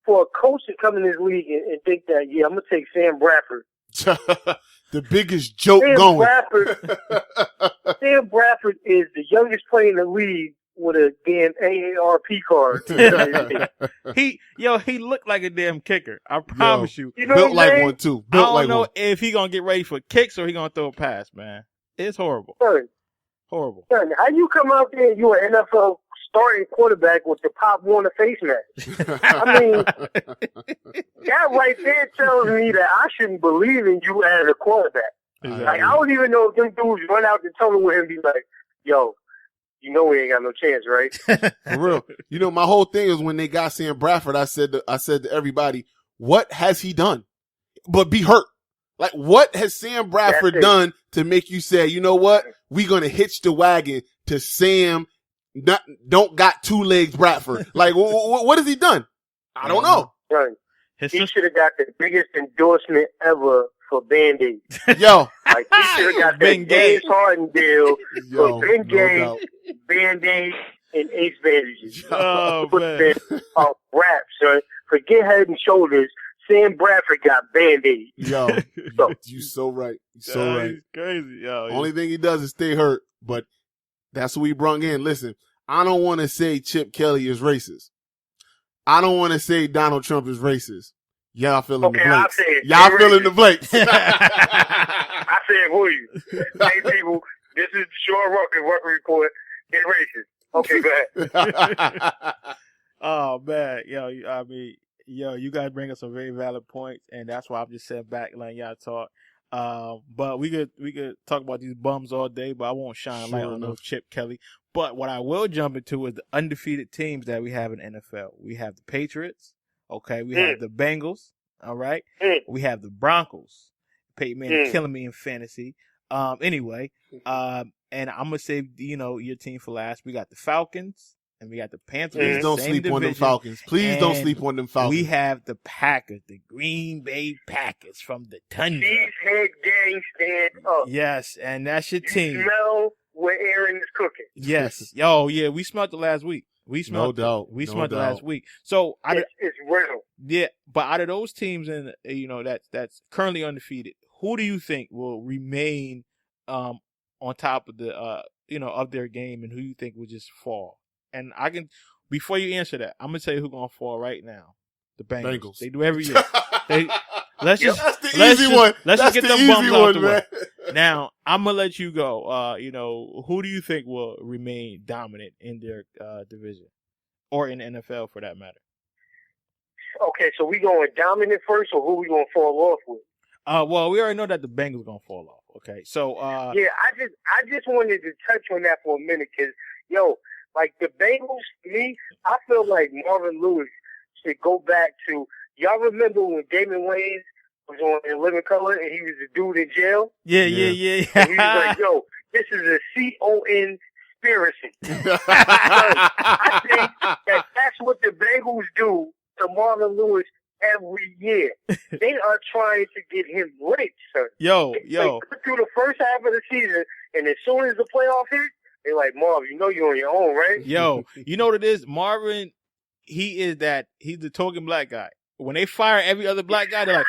for a coach to come in this league and think that, I'm going to take Sam Bradford. The biggest joke going. Sam Bradford is the youngest player in the league with a damn AARP card. He looked like a damn kicker. I promise you. You know built like saying? One too. I don't know if he gonna get ready for kicks or he gonna throw a pass, man. It's horrible. Horrible. Son, how you come out there and you an NFL starting quarterback with the Pop Warner face mask? I mean, that right there tells me that I shouldn't believe in you as a quarterback. Exactly. Like, I don't even know if them dudes run out the tunnel with him and be like, yo, you know we ain't got no chance, right? For real. You know, my whole thing is when they got Sam Bradford, I said to everybody, what has he done? But be hurt. Like, what has Sam Bradford done to make you say, you know what? We gonna hitch the wagon to Sam don't got two legs Bradford. Like, what has he done? I don't know. Right. He should have got the biggest endorsement ever for Band-Aid. Yo. Like, he should have got that James Harden deal for Ben Gay, Band-Aid, and Ace Bandages. Oh, man. Rap, son. Forget Head and Shoulders. Sam Bradford got Band-Aid. Yo, you so right. You so right. He's crazy. Yo, only thing he does is stay hurt, but that's what we brung in. Listen, I don't want to say Chip Kelly is racist. I don't want to say Donald Trump is racist. Y'all fill in the blanks. Y'all fill in the blanks. I said it for you. Hey, people, this is the Sean Rucker Record Report. Get racist. Okay, go ahead. Oh, man. You guys bring us some very valid points, and that's why I'm just sitting back letting y'all talk. But we could talk about these bums all day, but I won't shine light on no Chip Kelly. But what I will jump into is the undefeated teams that we have in NFL. We have the Patriots. Okay. We have the Bengals. All right. We have the Broncos. Peyton Manning killing me in fantasy. Anyway, and I'm going to save, your team for last. We got the Falcons. And we got the Panthers. Please don't sleep on them Falcons. Please don't sleep on them Falcons. We have the Packers, the Green Bay Packers from the Tundra. Cheesehead gang stand up. Yes, and that's your team. You smell what Aaron is cooking. Yes. We smelled it last week. We smelled no doubt. We smelled it last week. So it's real. Yeah, but out of those teams and that's currently undefeated, who do you think will remain on top of the of their game, and who you think will just fall? And before you answer that, I'm gonna tell you who's gonna fall right now. The Bengals. They do every year. Let's just get them bums out the way. Now I'm gonna let you go. Who do you think will remain dominant in their division, or in the NFL for that matter? Okay, so we going dominant first, or who we gonna fall off with? Well, we already know that the Bengals gonna fall off. Okay, so I just wanted to touch on that for a minute, because like the Bengals, I feel like Marvin Lewis should go back to. Y'all remember when Damon Wayans was on In Living Color and he was a dude in jail? Yeah. And he was like, "Yo, this is a CON conspiracy." I think that's what the Bengals do to Marvin Lewis every year. They are trying to get him rich, sir. Yo. Like, through the first half of the season, and as soon as the playoff hit, they're like, Marv, you know you're on your own, right? Yo, you know what it is? Marvin, he's the token black guy. When they fire every other black guy, they're like,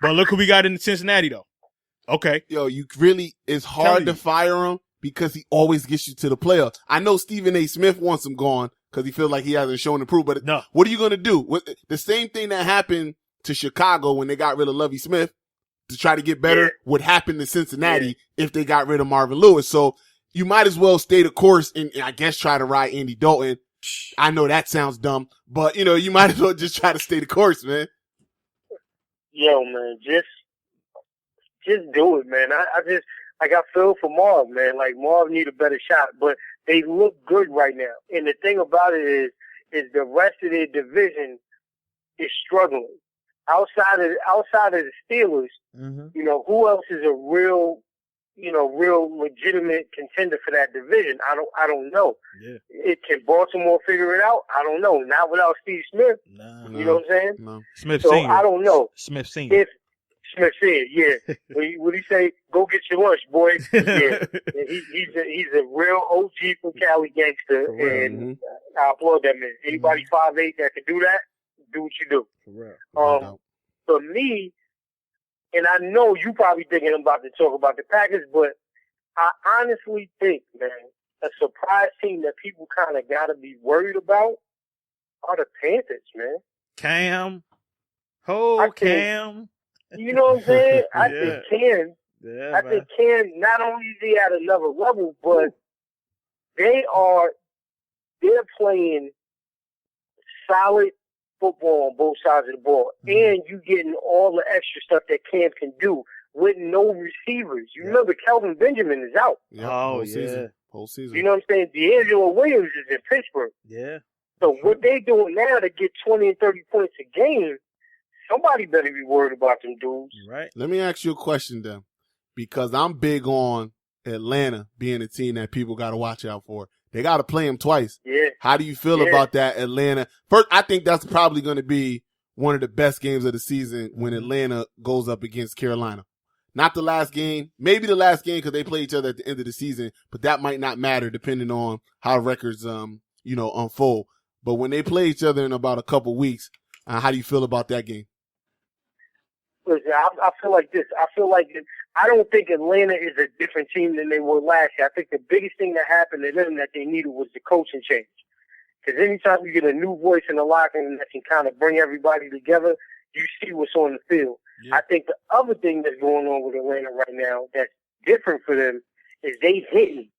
but look who we got in Cincinnati, though. Okay. Yo, it's hard to fire him because he always gets you to the playoffs. I know Stephen A. Smith wants him gone because he feels like he hasn't shown improvement. But no. What are you going to do? The same thing that happened to Chicago when they got rid of Lovie Smith to try to get better would happen to Cincinnati if they got rid of Marvin Lewis. So you might as well stay the course and I guess try to ride Andy Dalton. I know that sounds dumb, but you might as well just try to stay the course, man. Yo, man, just do it, man. I feel for Marv, man. Like, Marv need a better shot, but they look good right now. And the thing about it is the rest of their division is struggling. Outside of the Steelers, who else is a real legitimate contender for that division? I don't know. Yeah. Can Baltimore figure it out? I don't know. Not without Steve Smith. No. You know what I'm saying? No. Smith so Senior. I don't know. Smith Senior. Smith Senior, yeah. What he say? Go get your lunch, boy. Yeah. He's a real OG from Cali gangster, and I applaud that man. Anybody 5'8" that can do that, do what you do. For me, and I know you probably thinking I'm about to talk about the Packers, but I honestly think, man, a surprise team that people kind of got to be worried about are the Panthers, man. Cam. Cam. You know what I'm saying? I think Cam, not only is he at another level, but they're playing solid football on both sides of the ball. And you getting all the extra stuff that Cam can do with no receivers. You remember Kelvin Benjamin is out. Yep, whole season. You know what I'm saying? D'Angelo Williams is in Pittsburgh. Yeah. So what they doing now to get 20 and 30 points a game, somebody better be worried about them dudes. Right. Let me ask you a question then, because I'm big on Atlanta being a team that people got to watch out for. They got to play them twice. Yeah. How do you feel about that, Atlanta? First, I think that's probably going to be one of the best games of the season when Atlanta goes up against Carolina. Not the last game, maybe the last game because they play each other at the end of the season, but that might not matter depending on how records, unfold. But when they play each other in about a couple weeks, how do you feel about that game? Listen, I feel like this. I don't think Atlanta is a different team than they were last year. I think the biggest thing that happened to them that they needed was the coaching change. Because anytime you get a new voice in the locker room that can kind of bring everybody together, you see what's on the field. Yeah. I think the other thing that's going on with Atlanta right now that's different for them is they hitting.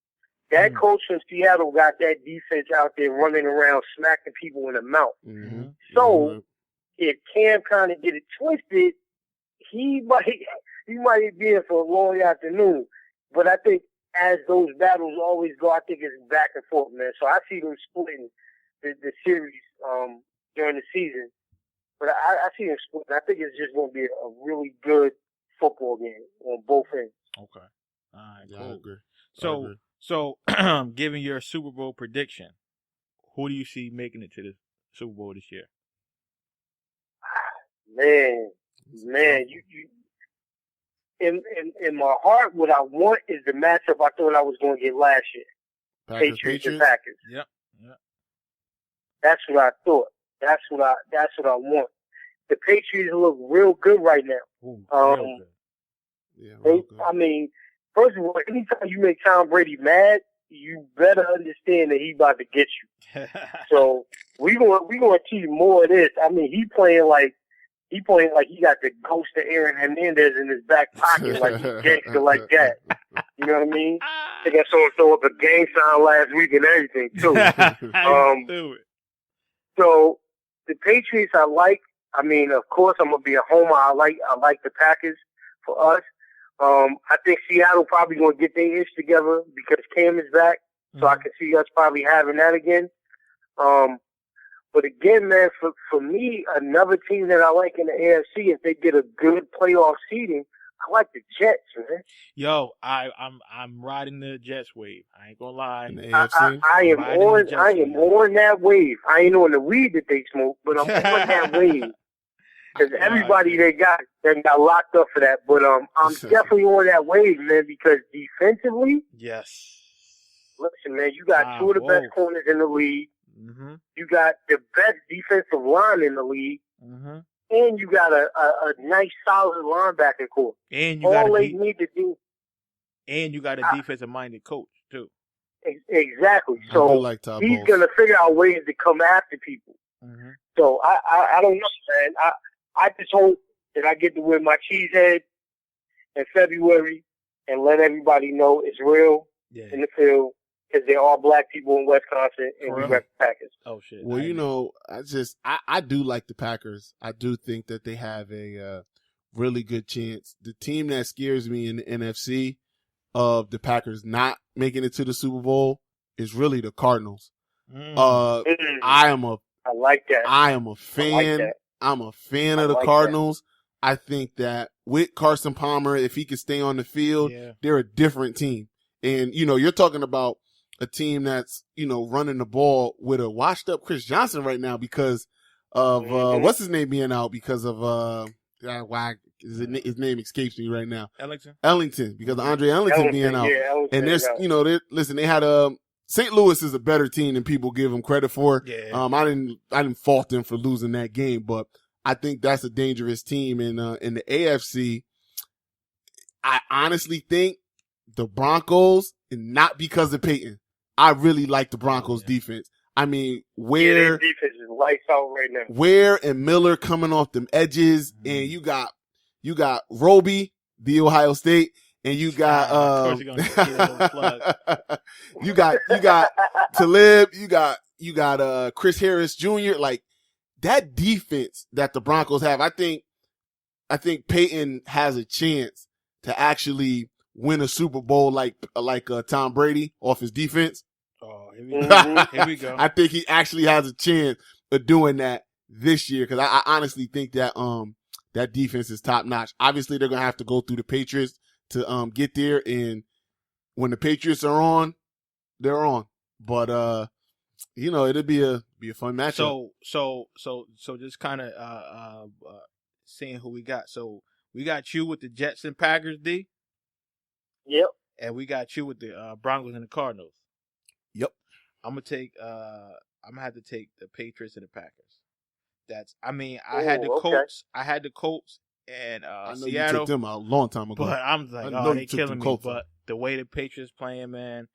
That coach from Seattle got that defense out there running around, smacking people in the mouth. Mm-hmm. So if Cam kind of get it twisted, he might be in for a long afternoon. But I think as those battles always go, I think it's back and forth, man. So I see them splitting the series during the season. But I see them splitting. I think it's just going to be a really good football game on both ends. Okay. All right, yeah, cool. I agree. So, giving your Super Bowl prediction, who do you see making it to the Super Bowl this year? Man, you in my heart, what I want is the matchup I thought I was going to get last year. Patriots and Packers. Yep. That's what I thought. That's what I want. The Patriots look real good right now. Ooh, real good. Yeah, real good. I mean, first of all, anytime you make Tom Brady mad, you better understand that he's about to get you. So we gonna see more of this. I mean, he playing like he got the ghost of Aaron Hernandez in his back pocket, like he's gangster like that. You know what I mean? I think I saw him throw up a gang sign last week and everything too. So the Patriots, I like. I mean, of course, I'm gonna be a homer. I like the Packers for us. I think Seattle probably gonna get their ish together because Cam is back, so I can see us probably having that again. But again, man, for me, another team that I like in the AFC, if they get a good playoff seeding, I like the Jets, man. Yo, I'm riding the Jets wave. I ain't gonna lie. I am on that wave. I ain't on the weed that they smoke, but I'm on that wave. Because everybody they got locked up for that. But I'm definitely on that wave, man, because defensively, yes. listen, man, you got two of the best corners in the league. Mm-hmm. You got the best defensive line in the league. Mm-hmm. And you got a nice, solid linebacker core. And you all they need to do. And you got a defensive-minded coach, too. Exactly. So like he's going to figure out ways to come after people. Mm-hmm. So I don't know, man. I just hope that I get to wear my cheese head in February and let everybody know it's real in the field because they're all black people in Wisconsin and we rep the Packers. Oh, shit. Well, you know, I do like the Packers. I do think that they have a really good chance. The team that scares me in the NFC of the Packers not making it to the Super Bowl is really the Cardinals. I like that. I am a fan. Like that. I'm a fan of the Cardinals. That. I think that with Carson Palmer, if he can stay on the field, they're a different team. And, you know, you're talking about a team that's, you know, running the ball with a washed up Chris Johnson right now because of, what's his name being out because of, his name escapes me right now. Ellington, because of Andre Ellington being out. Yeah, and there's, you know, they had St. Louis is a better team than people give them credit for. Yeah. I didn't fault them for losing that game, but I think that's a dangerous team in the AFC. I honestly think the Broncos, and not because of Peyton. I really like the Broncos defense. I mean, their defense is lights out right now. Ware and Miller coming off them edges, and you got Roby, the Ohio State, and you got you got Talib, you got Chris Harris Jr. Like that defense that the Broncos have, I think Peyton has a chance to actually win a Super Bowl like Tom Brady off his defense. Oh, here we go. I think he actually has a chance of doing that this year because I honestly think that that defense is top notch. Obviously, they're gonna have to go through the Patriots to get there, and when the Patriots are on, they're on. But you know, it'll be a fun matchup. So just kind of seeing who we got. So we got you with the Jets and Packers, D. Yep. And we got you with the Broncos and the Cardinals. Yep. I'm gonna have to take the Patriots and the Packers. I had the Colts. I had the Colts and I know Seattle. You took them a long time ago. But I'm like, they killing me. But the way the Patriots playing, man,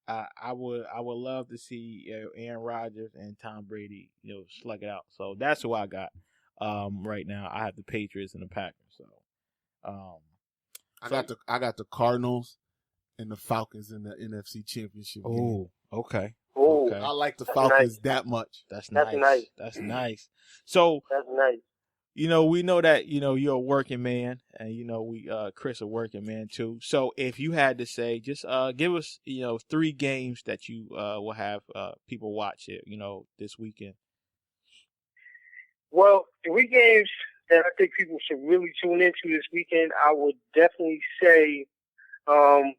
I would love to see Aaron Rodgers and Tom Brady, you know, slug it out. So that's who I got right now. I have the Patriots and the Packers. So I got the Cardinals and the Falcons in the NFC Championship game. Okay. Oh, okay. I like the Falcons that much. That's nice. That's nice. So that's nice. You know, we know that, you know, you're a working man, and, you know, Chris a working man too. So if you had to say, just give us, you know, 3 games that you will have people watch it, you know, this weekend. Well, 3 games that I think people should really tune into this weekend, I would definitely say I'm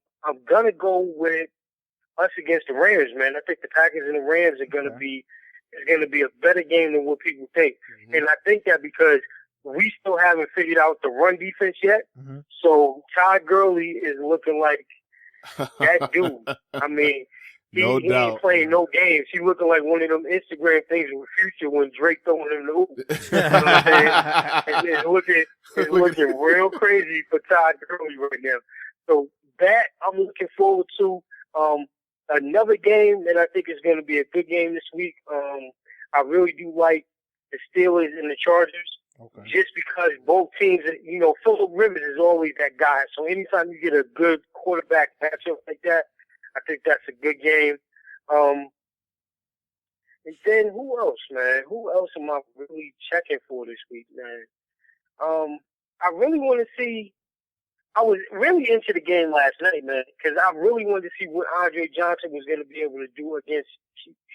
going to go with us against the Rams, man. I think the Packers and the Rams are going to be a better game than what people think. Mm-hmm. And I think that because we still haven't figured out the run defense yet. Mm-hmm. So Todd Gurley is looking like that dude. I mean, he ain't playing no games. He's looking like one of them Instagram things in the future when Drake throwing him the hoop. You know what I'm saying? And it's looking real crazy for Todd Gurley right now. So that I'm looking forward to. Another game that I think is going to be a good game this week. I really do like the Steelers and the Chargers, just because both teams, you know, Phillip Rivers is always that guy. So anytime you get a good quarterback matchup like that, I think that's a good game. And then who else, man? Who else am I really checking for this week, man? I really want to see. I was really into the game last night, man, because I really wanted to see what Andre Johnson was going to be able to do against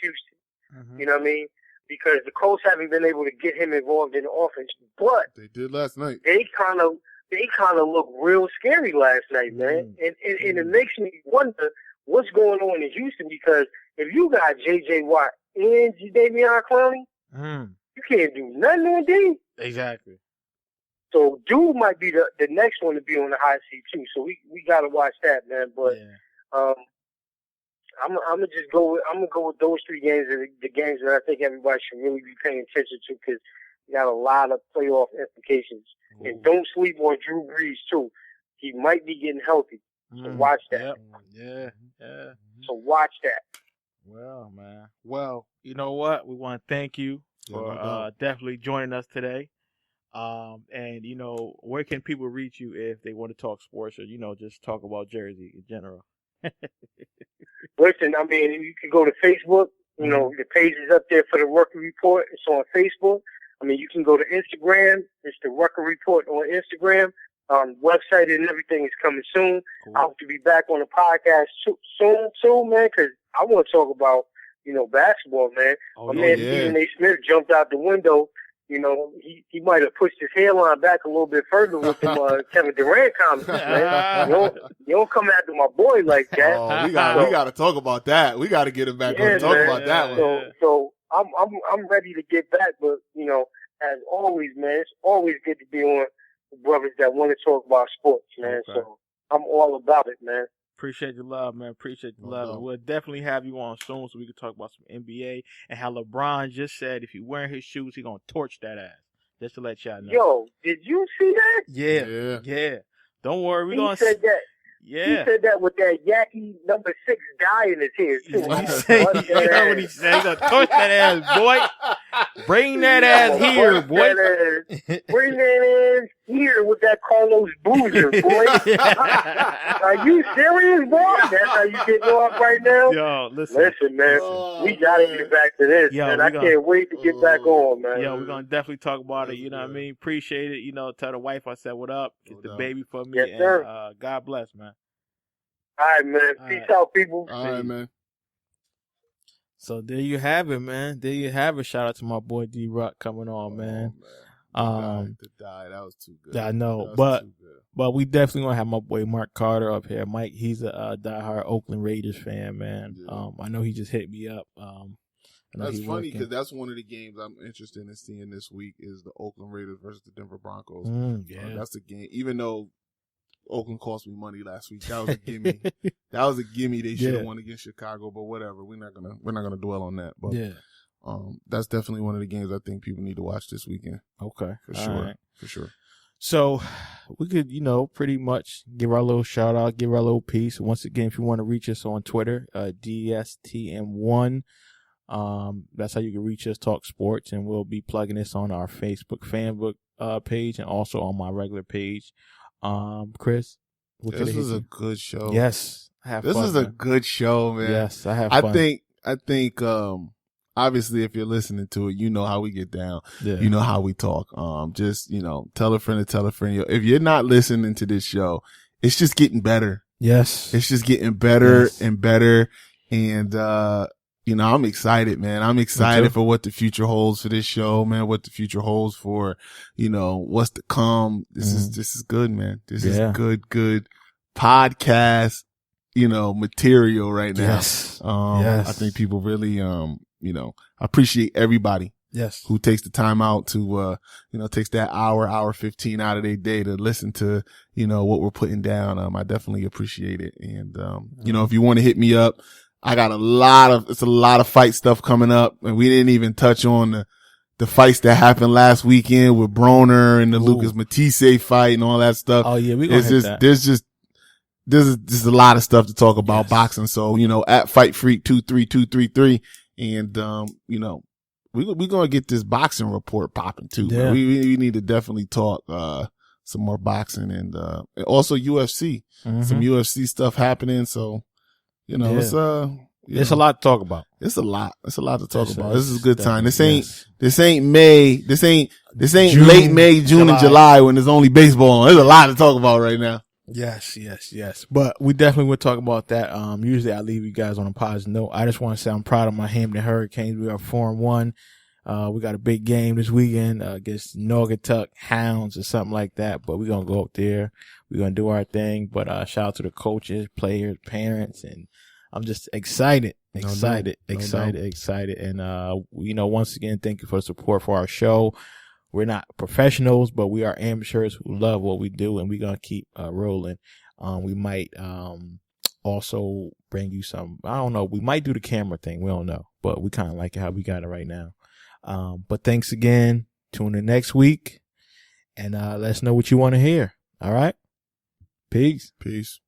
Houston. Mm-hmm. You know what I mean? Because the Colts haven't been able to get him involved in the offense, but they did last night. They kind of looked real scary last night, man, and it makes me wonder what's going on in Houston, because if you got J.J. Watt and Jadeveon Clowney, you can't do nothing on D. Exactly. So Dude might be the next one to be on the hot seat too. So we gotta watch that, man. But I'm gonna just go with those 3 games, the games that I think everybody should really be paying attention to, because you got a lot of playoff implications. Ooh. And don't sleep on Drew Brees too. He might be getting healthy. So watch that. Yep. Yeah. So watch that. Well, man. Well, you know what? We want to thank you for definitely joining us today. And you know, where can people reach you if they want to talk sports or, you know, just talk about Jersey in general? Listen, I mean, you can go to Facebook. You know, the page is up there for the Rucker Report. It's on Facebook. I mean, you can go to Instagram. It's the Rucker Report on Instagram. Website and everything is coming soon. Cool. I hope to be back on the podcast soon too, man, because I want to talk about, you know, basketball, man. My man Stephen A. Smith jumped out the window. You know, he might have pushed his hairline back a little bit further with them Kevin Durant comments, man. You don't come after my boy like that. Oh, we got to talk about that. We got to get him back on and talk about that one. So I'm ready to get back, but you know, as always, man, it's always good to be on with brothers that want to talk about sports, man. Okay. So I'm all about it, man. Appreciate your love, man. Appreciate your love. We'll definitely have you on soon so we can talk about some NBA and how LeBron just said if he wearing his shoes, he gonna torch that ass. Just to let y'all know. Yo, did you see that? Yeah. Don't worry, he said that. Yeah. He said that with that Yaki number 6 dye in his hair, too. What he said? He gonna torch that ass, boy. Bring that ass here, boy. Bring that ass here with that Carlos Boozer, boy. Are you serious, boy? That's how you getting off right now? Yo, listen, man. We gotta get back to this, man. I can't wait to get back on, man. Yo, we're gonna definitely talk about it. You know what I mean? Appreciate it. You know, tell the wife I said what up. Get the baby for me. Yes, sir. And God bless, man. All right, man. Peace out, people. All right, man. So there you have it, man. There you have it. Shout out to my boy D-Rock coming on, man. That was too good. I know, but we definitely gonna have my boy Mark Carter up here. Mike, he's a diehard Oakland Raiders fan, man. Yeah. I know he just hit me up. That's funny because that's one of the games I'm interested in seeing this week is the Oakland Raiders versus the Denver Broncos. That's the game. Even though Oakland cost me money last week, that was a gimme. That was a gimme. They should have won against Chicago, but whatever. We're not gonna dwell on that. But that's definitely one of the games I think people need to watch this weekend. Okay, for sure. So we could, you know, pretty much give our little shout out, give our little piece. Once again, if you want to reach us on Twitter, DSTM1. That's how you can reach us, Talk Sports, and we'll be plugging this on our Facebook fan book page and also on my regular page. Chris, this was a good show. Yes, this is a good show, man. Yes, I have fun. I think obviously if you're listening to it, you know how we get down. Yeah. You know how we talk. Just, you know, tell a friend to tell a friend. If you're not listening to this show, it's just getting better. Yes. It's just getting better and better. And you know, I'm excited, man. I'm excited for what the future holds for this show, man. What the future holds for, you know, what's to come. This is good, man. This is good podcast, you know, material right now. Yes. I think people really, you know, appreciate everybody. Yes. Who takes the time out to, you know, takes that hour 15 out of their day to listen to, you know, what we're putting down. I definitely appreciate it. And, you know, if you want to hit me up, I got a lot of fight stuff coming up, and we didn't even touch on the fights that happened last weekend with Broner and the Lucas Matisse fight and all that stuff. Oh yeah, we gonna hit that. There's just a lot of stuff to talk about boxing. So, you know, at Fight Freak 23233, and you know, we gonna get this boxing report popping too. Yeah. We need to definitely talk some more boxing and also UFC. Some UFC stuff happening. So, you know, it's a lot to talk about. It's a lot to talk about. This is a good time. This ain't May. This ain't June, late May, June, and July when there's only baseball on. There's a lot to talk about right now. Yes. But we definitely will talk about that. Usually I leave you guys on a positive note. I just want to say I'm proud of my Hampton Hurricanes. We are 4-1. We got a big game this weekend against Naugatuck Hounds or something like that. But we're going to go up there. We're going to do our thing. But shout out to the coaches, players, parents, and I'm just excited. And, you know, once again, thank you for the support for our show. we're not professionals, but we are amateurs who love what we do, and we're going to keep rolling. We might also bring you some, I don't know, we might do the camera thing. We don't know, but we kind of like how we got it right now. But thanks again. Tune in next week and let us know what you want to hear. All right. Peace. Peace.